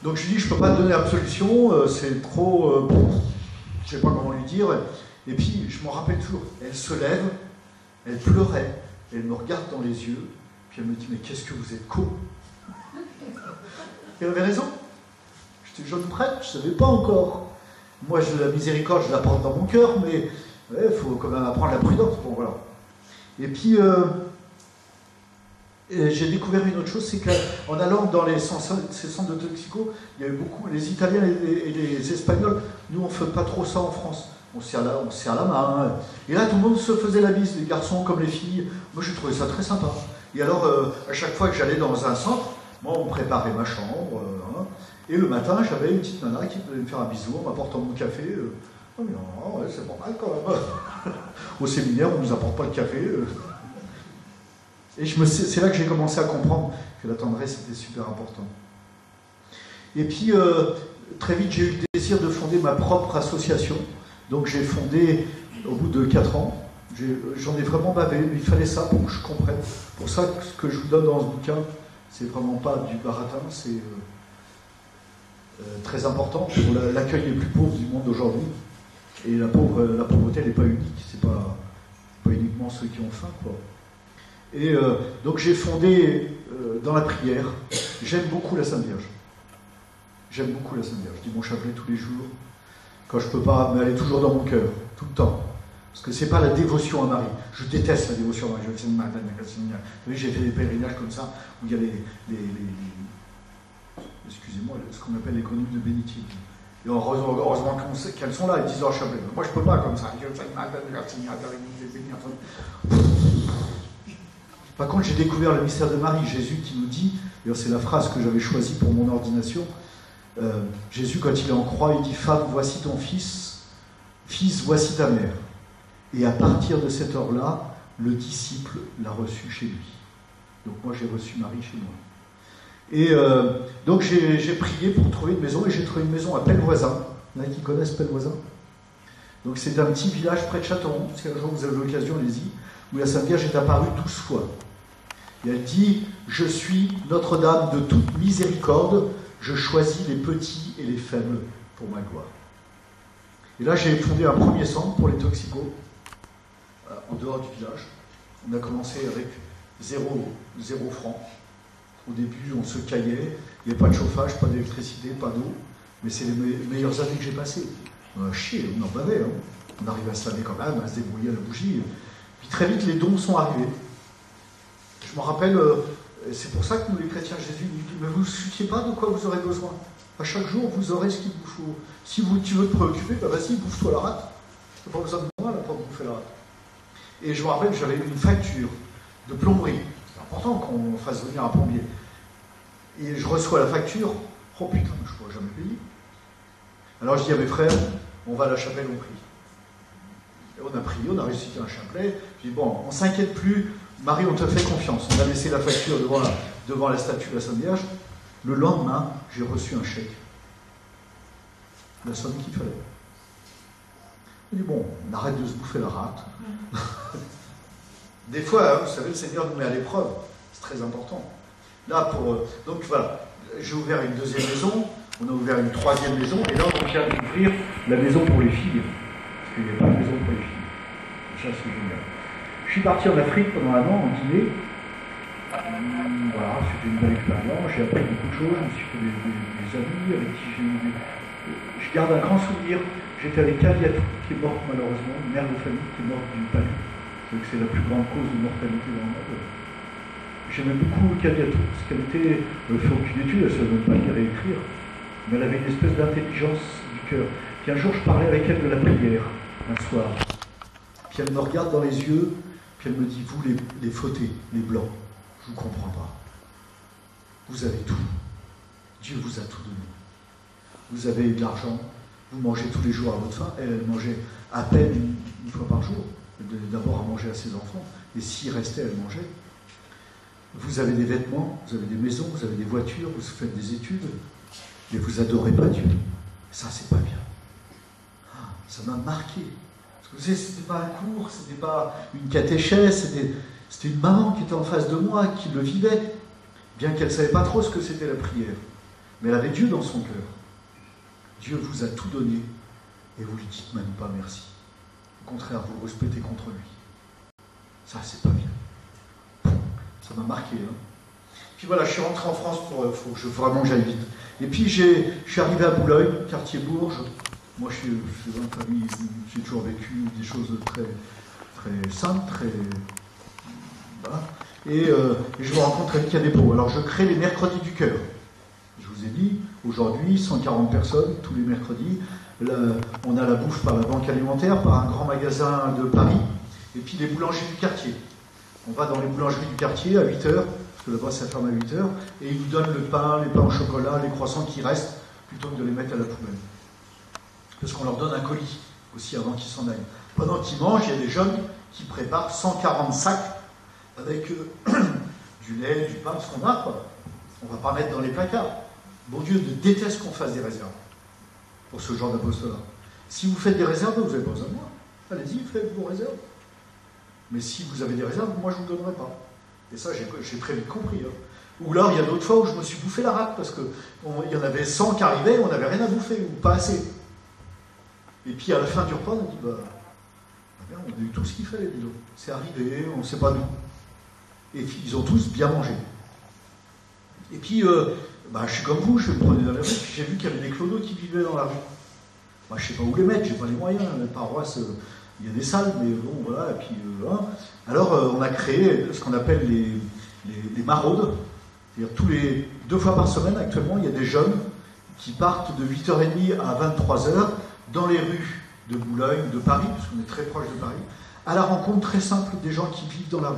Donc, je lui dis je ne peux pas te donner l'absolution, c'est trop. Je ne sais pas comment lui dire. Et puis, je m'en rappelle toujours. Elle se lève, elle pleurait, elle me regarde dans les yeux, puis elle me dit mais qu'est-ce que vous êtes con. Et elle avait raison. J'étais jeune prêtre, je ne savais pas encore. Moi, la miséricorde, je la porte dans mon cœur, mais il faut quand même apprendre la prudence. Bon, voilà. Et puis, j'ai découvert une autre chose, c'est qu'en allant dans ces centres de toxico, il y avait beaucoup, les Italiens et les Espagnols, nous, on ne fait pas trop ça en France. On se serre la main. Et là, tout le monde se faisait la bise, les garçons comme les filles. Moi, j'ai trouvé ça très sympa. Et alors, à chaque fois que j'allais dans un centre, moi, on préparait ma chambre. Et le matin, j'avais une petite nana qui venait me faire un bisou en m'apportant mon café. Oh, mais non, ouais, c'est pas mal quand même. Au séminaire, on ne nous apporte pas le café. Et c'est là que j'ai commencé à comprendre que la tendresse était super important. Et puis, très vite, j'ai eu le désir de fonder ma propre association. Donc, j'ai fondé, au bout de 4 ans, J'en ai vraiment bavé, mais il fallait ça pour que je comprenne. Pour ça, ce que je vous donne dans ce bouquin, c'est vraiment pas du baratin, c'est très important pour l'accueil des plus pauvres du monde d'aujourd'hui. Et la pauvreté, elle n'est pas unique, c'est pas uniquement ceux qui ont faim, quoi. Et donc j'ai fondé dans la prière, j'aime beaucoup la Sainte Vierge. J'aime beaucoup la Sainte Vierge. Je dis mon chapelet tous les jours, quand je peux pas, mais elle est toujours dans mon cœur, tout le temps. Parce que c'est pas la dévotion à Marie. Je déteste la dévotion à Marie. Vous savez, j'ai fait des pèlerinages comme ça, où il y a excusez-moi, ce qu'on appelle les chroniques de bénitude. Et heureusement qu'elles sont là, elles disent leur chapelet. Moi je peux pas comme ça. Par contre, j'ai découvert le mystère de Marie, Jésus qui nous dit, et c'est la phrase que j'avais choisie pour mon ordination, Jésus, quand il est en croix, il dit « Femme, voici ton fils, fils, voici ta mère ». Et à partir de cette heure-là, le disciple l'a reçu chez lui. Donc moi, j'ai reçu Marie chez moi. Et donc j'ai prié pour trouver une maison, et j'ai trouvé une maison à Pellevoisin. Il y en a qui connaissent Pellevoisin. Donc c'est un petit village près de Châteauroux, si un jour vous avez l'occasion, allez-y, où la Sainte Vierge est apparue 12 fois. Et elle dit « Je suis Notre-Dame de toute miséricorde, je choisis les petits et les faibles pour ma gloire. » Et là, j'ai fondé un premier centre pour les toxicos, en dehors du village. On a commencé avec 0 francs. Au début, on se caillait, il n'y avait pas de chauffage, pas d'électricité, pas d'eau, mais c'est les meilleures années que j'ai passées. On a chié, on en bavait, hein. On arrivait à se laver quand même, à se débrouiller à la bougie. Puis très vite, les dons sont arrivés. Je me rappelle, c'est pour ça que nous, les chrétiens, Jésus nous dit, mais vous ne vous souciez pas de quoi vous aurez besoin. À chaque jour, vous aurez ce qu'il vous faut. Si tu veux te préoccuper, bah vas-y, bouffe-toi la rate. Tu n'as pas besoin de moi là, pour bouffer la rate. Et je me rappelle, j'avais une facture de plomberie. C'est important qu'on fasse venir un plombier. Et je reçois la facture. Oh putain, je ne pourrais jamais payer. Alors je dis à mes frères, on va à la chapelle, on prie. Et on a prié, on a récité un chapelet. Je dis, bon, on ne s'inquiète plus. Marie, on te fait confiance. On a laissé la facture devant la statue de la Sainte Vierge. Le lendemain, j'ai reçu un chèque. La somme qu'il fallait. Je dis, bon, on arrête de se bouffer la rate. Des fois, vous savez, le Seigneur nous met à l'épreuve. C'est très important. Là, donc voilà, j'ai ouvert une deuxième maison, on a ouvert une troisième maison, et là, on vient d'ouvrir la maison pour les filles. Parce qu'il n'y a pas de maison pour les filles. Ça, c'est génial. Je suis parti en Afrique pendant un an, en Guinée. Voilà, c'était une belle expérience. J'ai appris beaucoup de choses. Je me suis fait des amis avec qui j'ai eu je garde un grand souvenir. J'étais avec Kadiatou, qui est morte malheureusement, une mère de famille qui est morte du palu. C'est la plus grande cause de mortalité dans le monde. J'aimais beaucoup Kadiatou, parce qu'elle était, elle ne fait aucune étude, elle ne savait même pas lire et écrire, mais elle avait une espèce d'intelligence du cœur. Puis un jour, je parlais avec elle de la prière, un soir. Puis elle me regarde dans les yeux, puis elle me dit, vous les fautés, les blancs, je ne vous comprends pas. Vous avez tout. Dieu vous a tout donné. Vous avez de l'argent, vous mangez tous les jours à votre faim. Elle mangeait à peine une fois par jour. Elle donnait d'abord à manger à ses enfants, et s'il restait, elle mangeait. Vous avez des vêtements, vous avez des maisons, vous avez des voitures, vous faites des études, mais vous n'adorez pas Dieu. Ça, c'est pas bien. Ah, ça m'a marqué. Parce que vous savez, c'était pas un cours, c'était pas une catéchèse, c'était une maman qui était en face de moi, qui le vivait, bien qu'elle ne savait pas trop ce que c'était la prière. Mais elle avait Dieu dans son cœur. Dieu vous a tout donné, et vous lui dites même pas merci. Au contraire, vous le respectez contre lui. Ça, c'est pas bien. Ça m'a marqué. Hein. Puis voilà, je suis rentré en France faut vraiment que j'aille vite. Et puis, je suis arrivé à Boulogne, quartier Bourges. Moi, je suis dans une famille, j'ai toujours vécu des choses très, très simples, très... Voilà. Et je me rencontre avec Canepo. Alors, je crée les mercredis du cœur. Je vous ai dit, aujourd'hui, 140 personnes, tous les mercredis. On a la bouffe par la banque alimentaire, par un grand magasin de Paris, et puis les boulangeries du quartier. On va dans les boulangeries du quartier à 8h, parce que là-bas ça ferme à 8h, et ils nous donnent le pain, les pains au chocolat, les croissants qui restent, plutôt que de les mettre à la poubelle. Parce qu'on leur donne un colis, aussi avant qu'ils s'en aillent. Pendant qu'ils mangent, il y a des jeunes qui préparent 140 sacs avec du lait, du pain, ce qu'on a, quoi. On ne va pas mettre dans les placards. Bon Dieu déteste qu'on fasse des réserves pour ce genre d'apostolat. Si vous faites des réserves, vous n'avez pas besoin de moi. Allez-y, faites vos réserves. Mais si vous avez des réserves, moi je ne vous donnerai pas. Et ça, j'ai très vite compris. Hein. Ou là, il y a d'autres fois où je me suis bouffé la rate, parce qu'il y en avait 100 qui arrivaient, on n'avait rien à bouffer, ou pas assez. Et puis à la fin du repas, on a dit, on a eu tout ce qu'il fallait, disons. C'est arrivé, on ne sait pas d'où. Et puis, ils ont tous bien mangé. Et puis, je suis comme vous, je me prenais dans la rue, puis j'ai vu qu'il y avait des clodos qui vivaient dans la rue. Je ne sais pas où les mettre, j'ai pas les moyens. La paroisse, il y a des salles, mais bon, voilà. Et puis, alors, on a créé ce qu'on appelle les maraudes. C'est-à-dire, 2 fois par semaine, actuellement, il y a des jeunes qui partent de 8h30 à 23h dans les rues de Boulogne, de Paris, parce qu'on est très proche de Paris, à la rencontre très simple des gens qui vivent dans la rue.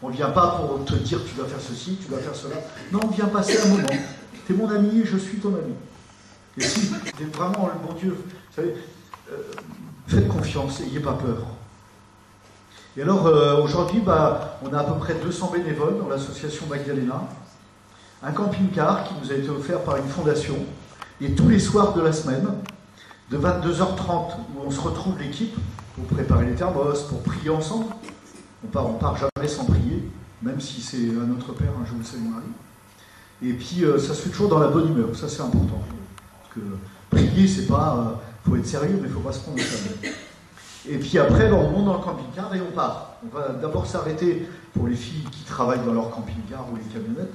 On ne vient pas pour te dire tu dois faire ceci, tu dois faire cela. Non, on vient passer un moment. Tu es mon ami, je suis ton ami. Et si vraiment le bon Dieu, vous savez, faites confiance, n'ayez pas peur. Et alors, aujourd'hui, on a à peu près 200 bénévoles dans l'association Magdalena, un camping-car qui nous a été offert par une fondation, et tous les soirs de la semaine, de 22h30, où on se retrouve l'équipe pour préparer les thermos, pour prier ensemble. On part jamais sans prier, même si c'est à notre Père, un jour le Seigneur arrive. Et puis, ça se fait toujours dans la bonne humeur, ça c'est important. Parce que prier, c'est pas... faut être sérieux, mais il ne faut pas se prendre au sérieux. Et puis après, on monte dans le camping-car et on part. On va d'abord s'arrêter pour les filles qui travaillent dans leur camping-car ou les camionnettes.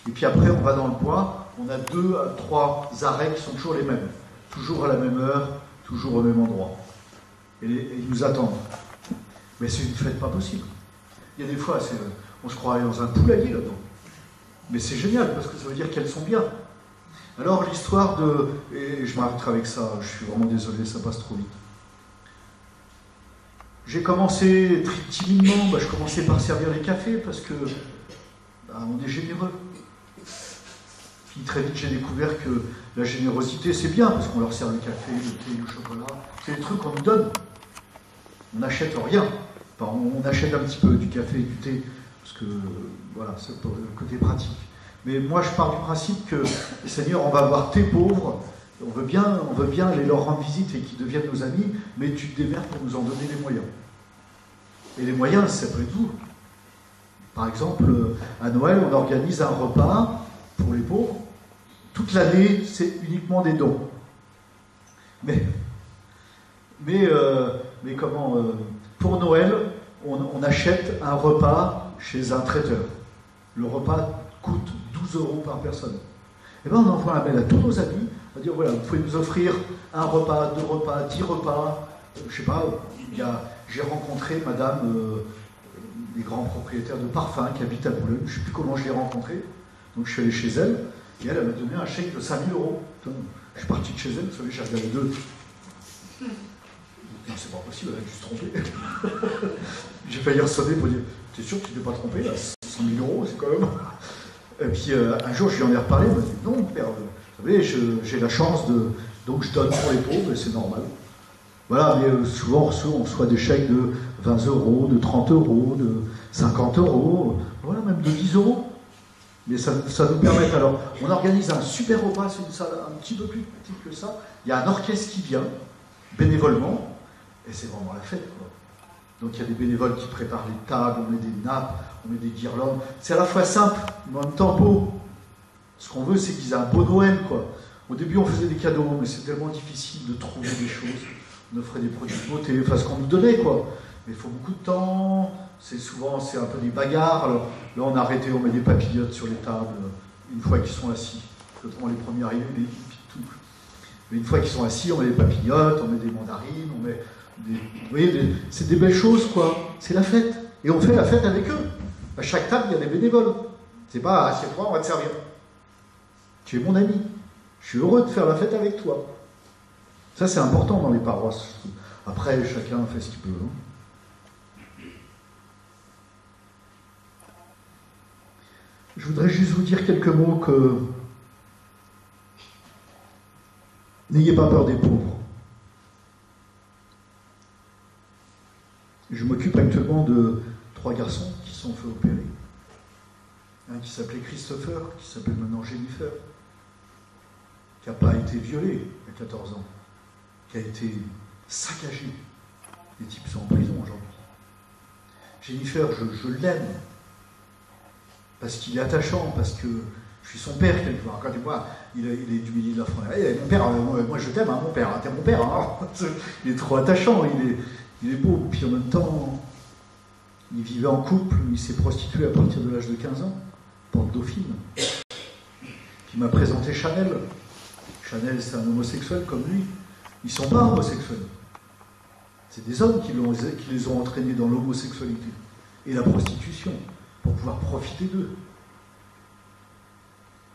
Et puis après, on va dans le bois. On a 2 à 3 arrêts qui sont toujours les mêmes. Toujours à la même heure, toujours au même endroit. Et ils nous attendent. Mais c'est une fête pas possible. Il y a des fois, on se croirait dans un poulailler là-dedans. Mais c'est génial, parce que ça veut dire qu'elles sont bien. Alors l'histoire et je m'arrêterai avec ça, je suis vraiment désolé, ça passe trop vite. J'ai commencé très timidement, je commençais par servir les cafés, parce que on est généreux. Puis très vite j'ai découvert que la générosité c'est bien, parce qu'on leur sert le café, le thé, le chocolat, c'est des trucs qu'on nous donne. On n'achète rien. Enfin, on achète un petit peu du café et du thé, parce que, voilà, c'est pour le côté pratique. Mais moi, je pars du principe que, Seigneur, on va voir tes pauvres, on veut bien aller leur rendre visite et qu'ils deviennent nos amis, mais tu te démerdes pour nous en donner les moyens. Et les moyens, ça peut être vous. Par exemple, à Noël, on organise un repas pour les pauvres. Toute l'année, c'est uniquement des dons. Mais comment... pour Noël, on achète un repas chez un traiteur. Le repas coûte 12 € par personne. Et bien on envoie un mail à tous nos amis, on va dire voilà, vous pouvez nous offrir un repas, 2 repas, 10 repas. Je sais pas, j'ai rencontré madame, des grands propriétaires de parfums qui habitent à Boulogne, je ne sais plus comment je l'ai rencontrée. Donc je suis allé chez elle, et elle m'a donné un chèque de 5 000 €. Je suis parti de chez elle, vous savez, j'ai regardé 2. Non, c'est pas possible, elle a dû se tromper. J'ai failli ressonner pour dire t'es sûr que tu ne t'es pas trompé là, 100 000 €, c'est quand même. Et puis un jour, je lui en ai reparlé, elle m'a dit non, père, vous savez, j'ai la chance donc je donne pour les pauvres, et c'est normal. Voilà, mais souvent on reçoit des chèques de 20 €, de 30 €, de 50 €, voilà, même de 10 €. Mais ça nous permet, alors, on organise un super repas, c'est une salle un petit peu plus petite que ça. Il y a un orchestre qui vient, bénévolement, et c'est vraiment la fête, quoi. Donc il y a des bénévoles qui préparent les tables, on met des nappes, on met des guirlandes. C'est à la fois simple, mais en même temps beau. Ce qu'on veut, c'est qu'ils aient un beau Noël, quoi. Au début, on faisait des cadeaux, mais c'est tellement difficile de trouver des choses. On offrait des produits de beauté, enfin ce qu'on nous donnait, quoi. Mais il faut beaucoup de temps, c'est un peu des bagarres. Alors, là, on a arrêté, on met des papillotes sur les tables, une fois qu'ils sont assis. Notamment les premiers arrivés, les hippies, tout. Mais une fois qu'ils sont assis, on met des papillotes, on met des mandarines, on met vous voyez, c'est des belles choses, quoi. C'est la fête. Et on fait la fête avec eux. À chaque table, il y a des bénévoles. C'est pas, assieds-toi, on va te servir. Tu es mon ami. Je suis heureux de faire la fête avec toi. Ça, c'est important dans les paroisses. Après, chacun fait ce qu'il peut. Hein. Je voudrais juste vous dire quelques mots que n'ayez pas peur des pauvres. Je m'occupe actuellement de 3 garçons qui sont fait opérer. Un qui s'appelait Christopher, qui s'appelle maintenant Jennifer, qui n'a pas été violé à 14 ans, qui a été saccagé. Les types sont en prison aujourd'hui. Jennifer, je l'aime. Parce qu'il est attachant, parce que je suis son père, quelque part. Regardez-moi, il est du milieu de la France. Mon père, moi je t'aime, hein, mon père, t'es mon père. Hein. Il est trop attachant, il est beau. Puis en même temps, il vivait en couple, il s'est prostitué à partir de l'âge de 15 ans, Porte Dauphine. Qui m'a présenté Chanel. Chanel, c'est un homosexuel comme lui. Ils ne sont pas homosexuels. C'est des hommes qui les ont entraînés dans l'homosexualité et la prostitution pour pouvoir profiter d'eux.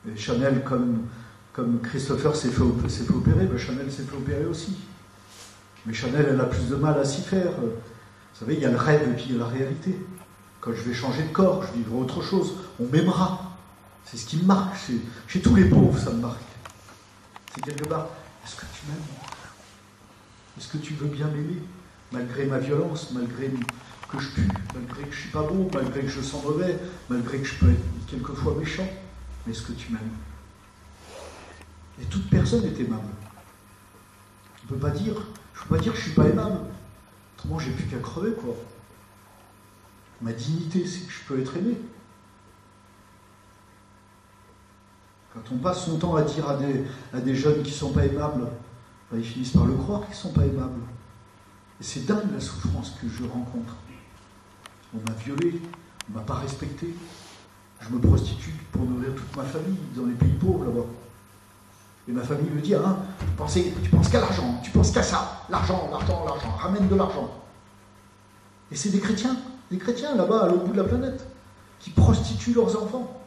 Et Chanel, comme Christopher s'est fait opérer, ben Chanel s'est fait opérer aussi. Mais Chanel, elle a plus de mal à s'y faire. Vous savez, il y a le rêve et puis il y a la réalité. Quand je vais changer de corps, je vivrai autre chose. On m'aimera. C'est ce qui me marque. Chez tous les pauvres, ça me marque. C'est quelque part, est-ce que tu m'aimes? Est-ce que tu veux bien m'aimer? Malgré ma violence, malgré que je pue, malgré que je ne suis pas beau, malgré que je sens mauvais, malgré que je peux être quelquefois méchant. Mais est-ce que tu m'aimes? Et toute personne est aimable. Je ne peux pas dire que je ne suis pas aimable. Autrement, j'ai plus qu'à crever, quoi. Ma dignité, c'est que je peux être aimé. Quand on passe son temps à dire à des jeunes qui ne sont pas aimables, ben, ils finissent par le croire qu'ils ne sont pas aimables. Et c'est dingue la souffrance que je rencontre. On m'a violé, on ne m'a pas respecté. Je me prostitue pour nourrir toute ma famille dans les pays pauvres là-bas. Et ma famille me dit, hein, tu penses qu'à l'argent, tu penses qu'à ça, l'argent, ramène de l'argent. Et c'est des chrétiens là-bas, à l'autre bout de la planète, qui prostituent leurs enfants.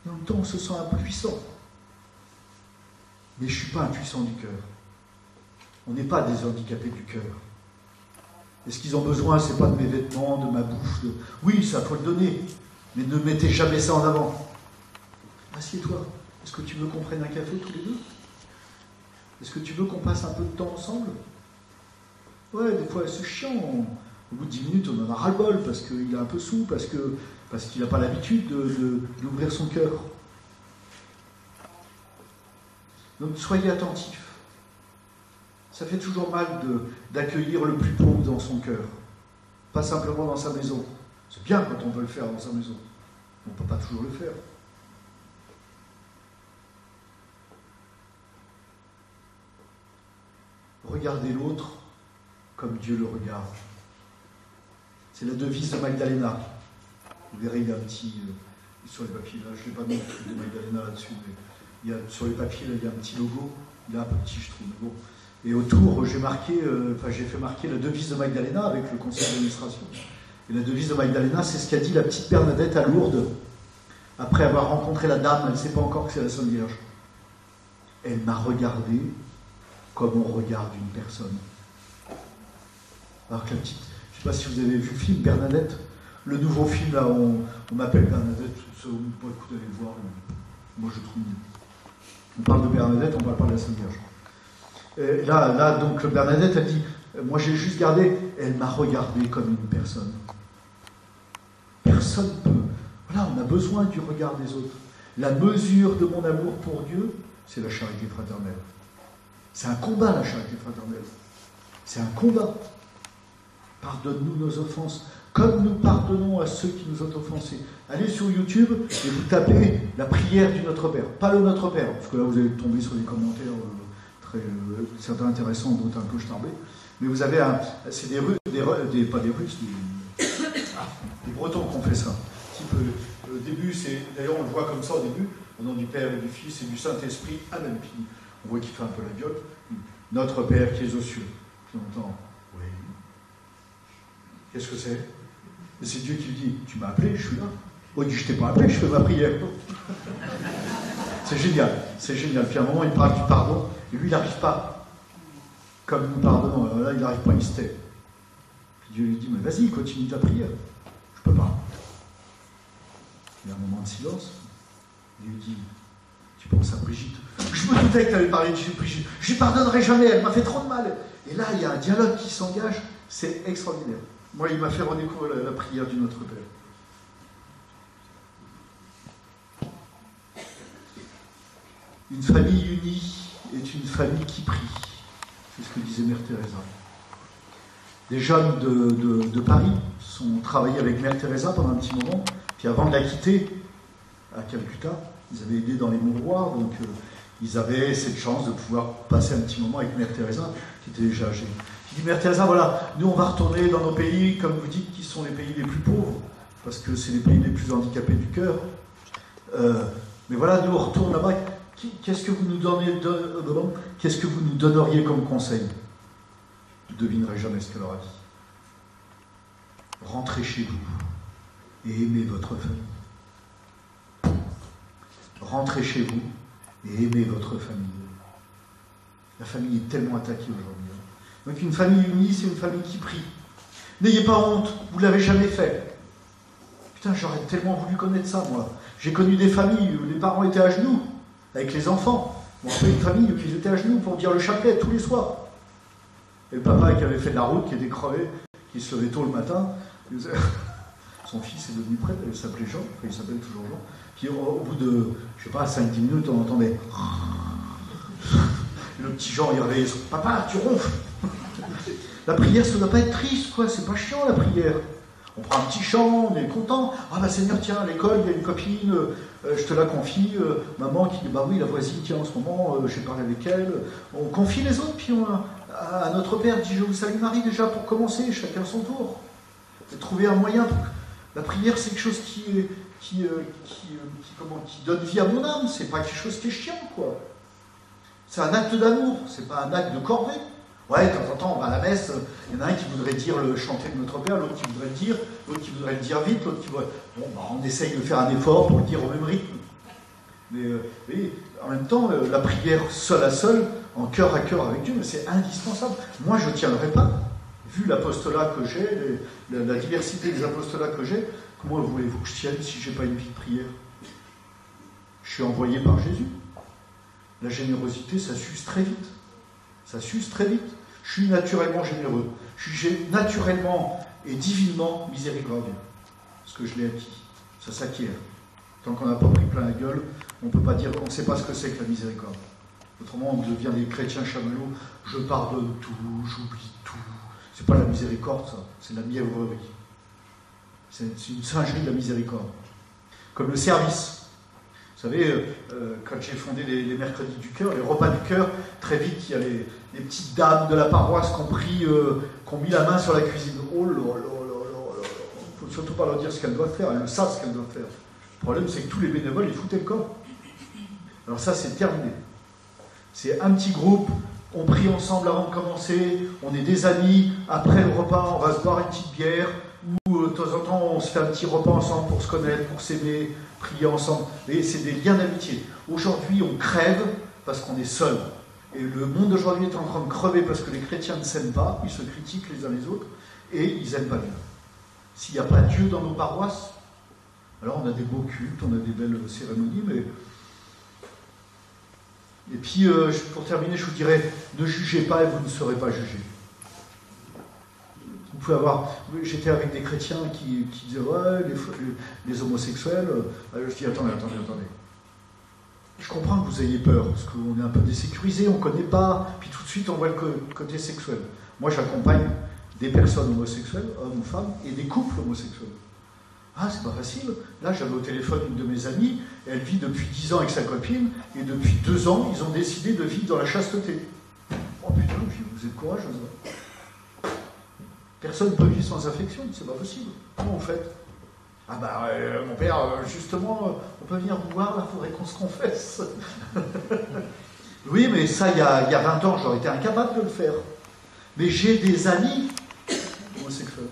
Et en même temps, on se sent impuissant. Mais je ne suis pas impuissant du cœur. On n'est pas des handicapés du cœur. Et ce qu'ils ont besoin, ce n'est pas de mes vêtements, de ma bouffe. Oui, ça faut le donner, mais ne mettez jamais ça en avant. Assieds-toi. Est-ce que tu veux qu'on prenne un café tous les deux? Est-ce que tu veux qu'on passe un peu de temps ensemble? Ouais, des fois, c'est chiant. Au bout de 10 minutes, on en a ras-le-bol parce qu'il est un peu saoul, parce qu'il n'a pas l'habitude d'ouvrir son cœur. Donc, soyez attentifs. Ça fait toujours mal d'accueillir le plus pauvre dans son cœur. Pas simplement dans sa maison. C'est bien quand on veut le faire dans sa maison. On ne peut pas toujours le faire. Regardez l'autre comme Dieu le regarde. C'est la devise de Magdalena. Vous verrez, il y a un petit... sur les papiers, là, je ne l'ai pas mis de Magdalena là-dessus, mais sur les papiers, là, il y a un petit logo. Il est un peu petit, je trouve. Bon. Et autour, j'ai fait marquer la devise de Magdalena avec le conseil d'administration. Et la devise de Magdalena, c'est ce qu'a dit la petite Bernadette à Lourdes, après avoir rencontré la dame, elle ne sait pas encore que c'est la Sainte Vierge. Elle m'a regardé comme on regarde une personne. Alors que la petite, je ne sais pas si vous avez vu le film Bernadette, le nouveau film, là, on m'appelle Bernadette, bon, écoute, allez le voir, moi je trouve mieux. On parle de Bernadette, on ne parle pas de la Sainte Vierge. Et là, donc, Bernadette a dit, moi j'ai juste gardé, elle m'a regardé comme une personne. Personne peut. Voilà, on a besoin du regard des autres. La mesure de mon amour pour Dieu, c'est la charité fraternelle. C'est un combat, la charité fraternelle. C'est un combat. Pardonne-nous nos offenses, comme nous pardonnons à ceux qui nous ont offensés. Allez sur YouTube et vous tapez la prière du Notre Père. Pas le Notre Père, parce que là vous allez tomber sur des commentaires certains intéressants, d'autres un peu starbés. Mais vous avez c'est des Russes, pas des Russes, des Bretons qui ont fait ça. Au début, d'ailleurs on le voit comme ça au début, au nom du Père et du Fils et du Saint-Esprit, Amen. Puis on voit qu'il fait un peu la gueule. Notre Père qui es aux cieux. Puis on entend, oui. Qu'est-ce que c'est? Et c'est Dieu qui lui dit, tu m'as appelé, je suis là. Oh, il dit, je t'ai pas appelé, je fais ma prière. C'est génial, c'est génial. Puis à un moment, il parle du pardon, et lui, il n'arrive pas. Comme nous pardonnons, alors là, il n'arrive pas, il se tait. Puis Dieu lui dit, mais vas-y, continue ta prière. Je peux pas. Il y a un moment de silence. Il lui dit, tu penses à Brigitte? Je me doutais que tu avais parlé de Brigitte. Je lui pardonnerai jamais, elle m'a fait trop de mal. Et là, il y a un dialogue qui s'engage, c'est extraordinaire. Moi, il m'a fait redécouvrir la prière du Notre Père. Une famille unie est une famille qui prie. C'est ce que disait Mère Teresa. des jeunes de Paris sont travaillés avec Mère Teresa pendant un petit moment, puis avant de la quitter à Calcutta, ils avaient aidé dans les mouroirs, donc ils avaient cette chance de pouvoir passer un petit moment avec Mère Teresa, qui était déjà âgée. Je dis, Mère Teresa, voilà, nous on va retourner dans nos pays, comme vous dites, qui sont les pays les plus pauvres, parce que c'est les pays les plus handicapés du cœur. Mais voilà, nous on retourne là-bas. Qu'est-ce que vous nous donneriez comme conseil? Je ne devinerai jamais ce qu'elle leur a dit. Rentrez chez vous et aimez votre famille. Rentrez chez vous et aimez votre famille. La famille est tellement attaquée aujourd'hui. Donc une famille unie, c'est une famille qui prie. N'ayez pas honte, vous ne l'avez jamais fait. Putain, j'aurais tellement voulu connaître ça, moi. J'ai connu des familles où les parents étaient à genoux, avec les enfants. On rappelle une famille où ils étaient à genoux pour dire le chapelet tous les soirs. Et le papa qui avait fait de la route, qui était crevé, qui se levait tôt le matin, son fils est devenu prêtre, il s'appelait Jean, enfin il s'appelle toujours Jean. Puis au bout de, je sais pas, 5-10 minutes, on entendait. Et le petit Jean, il réveillait son papa, tu ronfles. La prière, ça ne doit pas être triste, quoi, c'est pas chiant la prière. On prend un petit chant, on est content. Ah bah Seigneur, tiens, à l'école, il y a une copine, je te la confie, maman qui dit, bah oui, la voisine, tiens, en ce moment, j'ai parlé avec elle. On confie les autres, puis à notre Père, dit, je vous salue Marie, déjà pour commencer, chacun son tour. Et trouver un moyen. La prière, c'est quelque chose qui donne vie à mon âme, c'est pas quelque chose qui est chiant, quoi. C'est un acte d'amour, c'est pas un acte de corvée. Ouais, de temps en temps, on va à la messe, il y en a un qui voudrait dire le chanter de notre Père, l'autre qui voudrait le dire, l'autre qui voudrait le dire vite, l'autre qui voudrait... Bon, bah, on essaye de faire un effort pour le dire au même rythme. Mais oui, en même temps, la prière seule à seule, en cœur à cœur avec Dieu, mais c'est indispensable. Moi, je ne tiendrai pas, vu l'apostolat que j'ai, la diversité des apostolats que j'ai, comment voulez-vous que je tienne si je n'ai pas une vie de prière? Je suis envoyé par Jésus. La générosité, ça s'use très vite. Ça s'use très vite. Je suis naturellement généreux. Je suis naturellement et divinement miséricordieux. Parce que je l'ai acquis. Ça s'acquiert. Tant qu'on n'a pas pris plein la gueule, on ne peut pas dire, on ne sait pas ce que c'est que la miséricorde. Autrement, on devient des chrétiens chamallows. Je pardonne tout, j'oublie tout. C'est pas la miséricorde, ça. C'est la mièvrerie. C'est une singerie de la miséricorde. Comme le service. Vous savez, quand j'ai fondé les mercredis du cœur, les repas du cœur, très vite, il y a les petites dames de la paroisse qui ont mis la main sur la cuisine. Oh là là là là là. Il ne faut surtout pas leur dire ce qu'elles doivent faire, elles le savent ce qu'elles doivent faire. Le problème, c'est que tous les bénévoles, ils foutaient le camp. Alors ça, c'est terminé. C'est un petit groupe, on prie ensemble avant de commencer, on est des amis, après le repas, on va se boire une petite bière, ou de temps en temps, on se fait un petit repas ensemble pour se connaître, pour s'aimer, prier ensemble. Et c'est des liens d'amitié. Aujourd'hui, on crève parce qu'on est seul. Et le monde d'aujourd'hui est en train de crever parce que les chrétiens ne s'aiment pas, ils se critiquent les uns les autres, et ils n'aiment pas Dieu. S'il n'y a pas Dieu dans nos paroisses, alors on a des beaux cultes, on a des belles cérémonies, mais... Et puis, pour terminer, je vous dirais, ne jugez pas et vous ne serez pas jugés. Vous pouvez avoir... J'étais avec des chrétiens qui disaient, ouais, les homosexuels... je dis, attendez. Je comprends que vous ayez peur, parce qu'on est un peu désécurisé, on ne connaît pas, puis tout de suite, on voit le côté sexuel. Moi, j'accompagne des personnes homosexuelles, hommes ou femmes, et des couples homosexuels. Ah, c'est pas facile. Là, j'avais au téléphone une de mes amies, elle vit depuis 10 ans avec sa copine, et depuis 2 ans, ils ont décidé de vivre dans la chasteté. Oh putain, vous êtes courageuse. Hein. Personne ne peut vivre sans affection, c'est pas possible. Comment on fait? Ah bah, mon père, justement, on peut venir vous voir, là, il faudrait qu'on se confesse. Oui, mais ça, il y a 20 ans, j'aurais été incapable de le faire. Mais j'ai des amis homosexuels,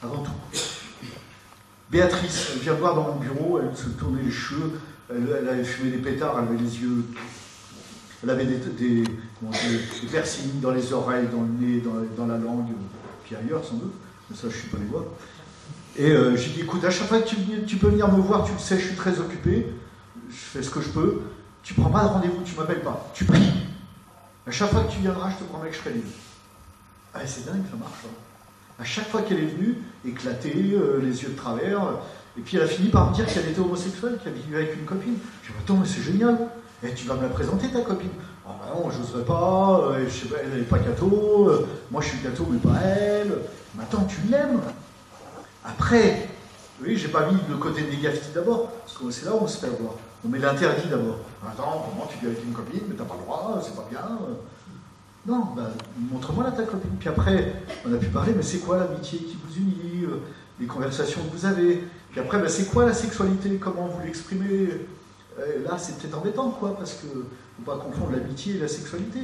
avant tout. Béatrice, elle vient me voir dans mon bureau, elle se tournait les cheveux, elle avait fumé des pétards, elle avait les yeux... Elle avait des piercings dans les oreilles, dans le nez, dans la langue, puis ailleurs sans doute, mais ça je ne suis pas les voir. Et j'ai dit, écoute, à chaque fois que tu peux venir me voir, tu le sais, je suis très occupé, je fais ce que je peux, tu ne prends pas de rendez-vous, tu ne m'appelles pas, tu pries. À chaque fois que tu viendras, je te promets que je serai libre. Ah, c'est dingue, ça marche. Hein. À chaque fois qu'elle est venue, éclatée, les yeux de travers, et puis elle a fini par me dire qu'elle était homosexuelle, qu'elle vivait avec une copine. Je dis, attends, mais c'est génial. Et tu vas me la présenter, ta copine? Ah bah non, j'oserais pas, je sais pas, elle n'est pas catho, moi je suis catho mais pas elle. Mais attends, tu l'aimes. Après, oui, j'ai pas mis le côté négatif d'abord, parce que c'est là où on se fait avoir. On met l'interdit d'abord. Attends, comment tu vis avec une copine, mais t'as pas le droit, c'est pas bien. Non, bah, montre-moi là ta copine. Puis après, on a pu parler, mais c'est quoi l'amitié qui vous unit, les conversations que vous avez. Puis après, bah, c'est quoi la sexualité, comment vous l'exprimez. Là, c'est peut-être embêtant, quoi, parce que faut pas confondre l'amitié et la sexualité.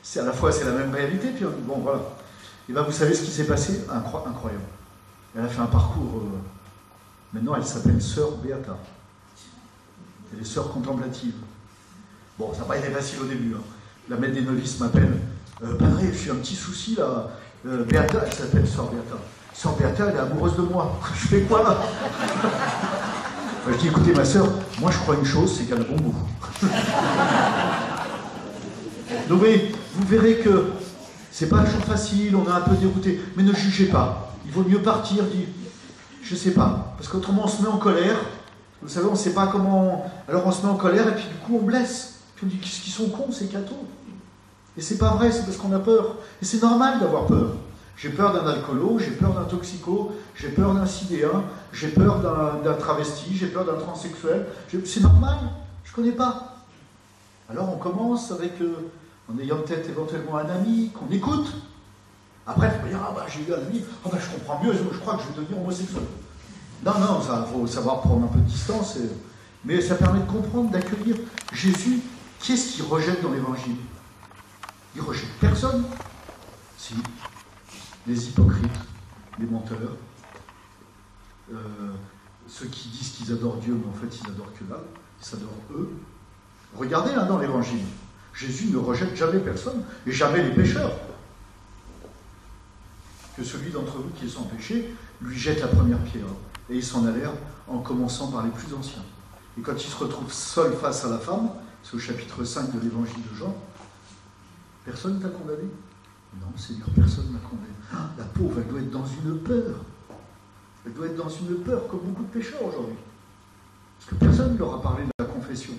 C'est à la fois, c'est la même réalité. Puis bon, voilà. Et ben, vous savez ce qui s'est passé? Incroyable. Elle a fait un parcours. Maintenant, elle s'appelle Sœur Beata. Elle est sœur contemplative. Bon, ça n'a pas été facile au début. Hein. La maître des novices m'appelle. Padre, j'ai un petit souci là. Beata, elle s'appelle Sœur Beata. Sœur Beata, elle est amoureuse de moi. Je fais quoi là? Je dis, écoutez, ma sœur, moi je crois une chose, c'est qu'elle a bon goût. Donc, vous verrez que c'est pas toujours facile, on est un peu dérouté. Mais ne jugez pas. Il vaut mieux partir, dire, je sais pas. Parce qu'autrement, on se met en colère. Vous savez, on ne sait pas comment. Alors on se met en colère et puis du coup on blesse. Puis on dit qu'ils sont cons, ces cathos. Et c'est pas vrai, c'est parce qu'on a peur. Et c'est normal d'avoir peur. J'ai peur d'un alcoolo, j'ai peur d'un toxico, j'ai peur d'un sidéen, j'ai peur d'un travesti, j'ai peur d'un transsexuel. C'est normal, je ne connais pas. Alors on commence avec, en ayant peut-être éventuellement un ami qu'on écoute. Après, il faut dire, ah bah j'ai eu un ami, ah bah je comprends mieux, je crois que je vais devenir homosexuel. Non, non, il faut savoir prendre un peu de distance, mais ça permet de comprendre, d'accueillir. Jésus, qu'est-ce qu'il rejette dans l'Évangile? Il rejette personne. Si, les hypocrites, les menteurs, ceux qui disent qu'ils adorent Dieu, mais en fait ils adorent que là, ils s'adorent eux. Regardez là dans l'Évangile, Jésus ne rejette jamais personne, et jamais les pécheurs. Que celui d'entre vous qui est sans péché lui jette la première pierre. Et ils s'en allèrent en commençant par les plus anciens. Et quand il se retrouve seul face à la femme, c'est au chapitre 5 de l'évangile de Jean, personne ne t'a condamné? Non, Seigneur, personne ne m'a condamné. Ah, la pauvre, elle doit être dans une peur. Elle doit être dans une peur comme beaucoup de pécheurs aujourd'hui. Parce que personne ne leur a parlé de la confession.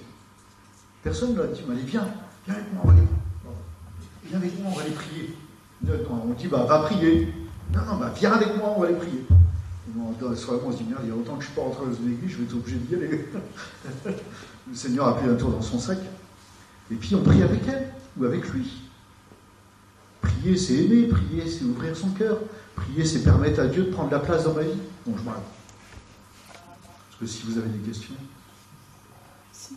Personne ne leur a dit, allez, viens avec moi, viens avec moi, on va aller prier. On dit, va prier. Non, viens avec moi, on va aller prier. Dans la soirée, on se dit, merde, il y a longtemps que je ne suis pas rentré dans une église, je vais être obligé d'y aller. Le Seigneur a pris un tour dans son sac. Et puis on prie avec elle, ou avec lui. Prier, c'est aimer, prier, c'est ouvrir son cœur. Prier, c'est permettre à Dieu de prendre la place dans ma vie. Bon, je m'arrête. Parce que si vous avez des questions. Si.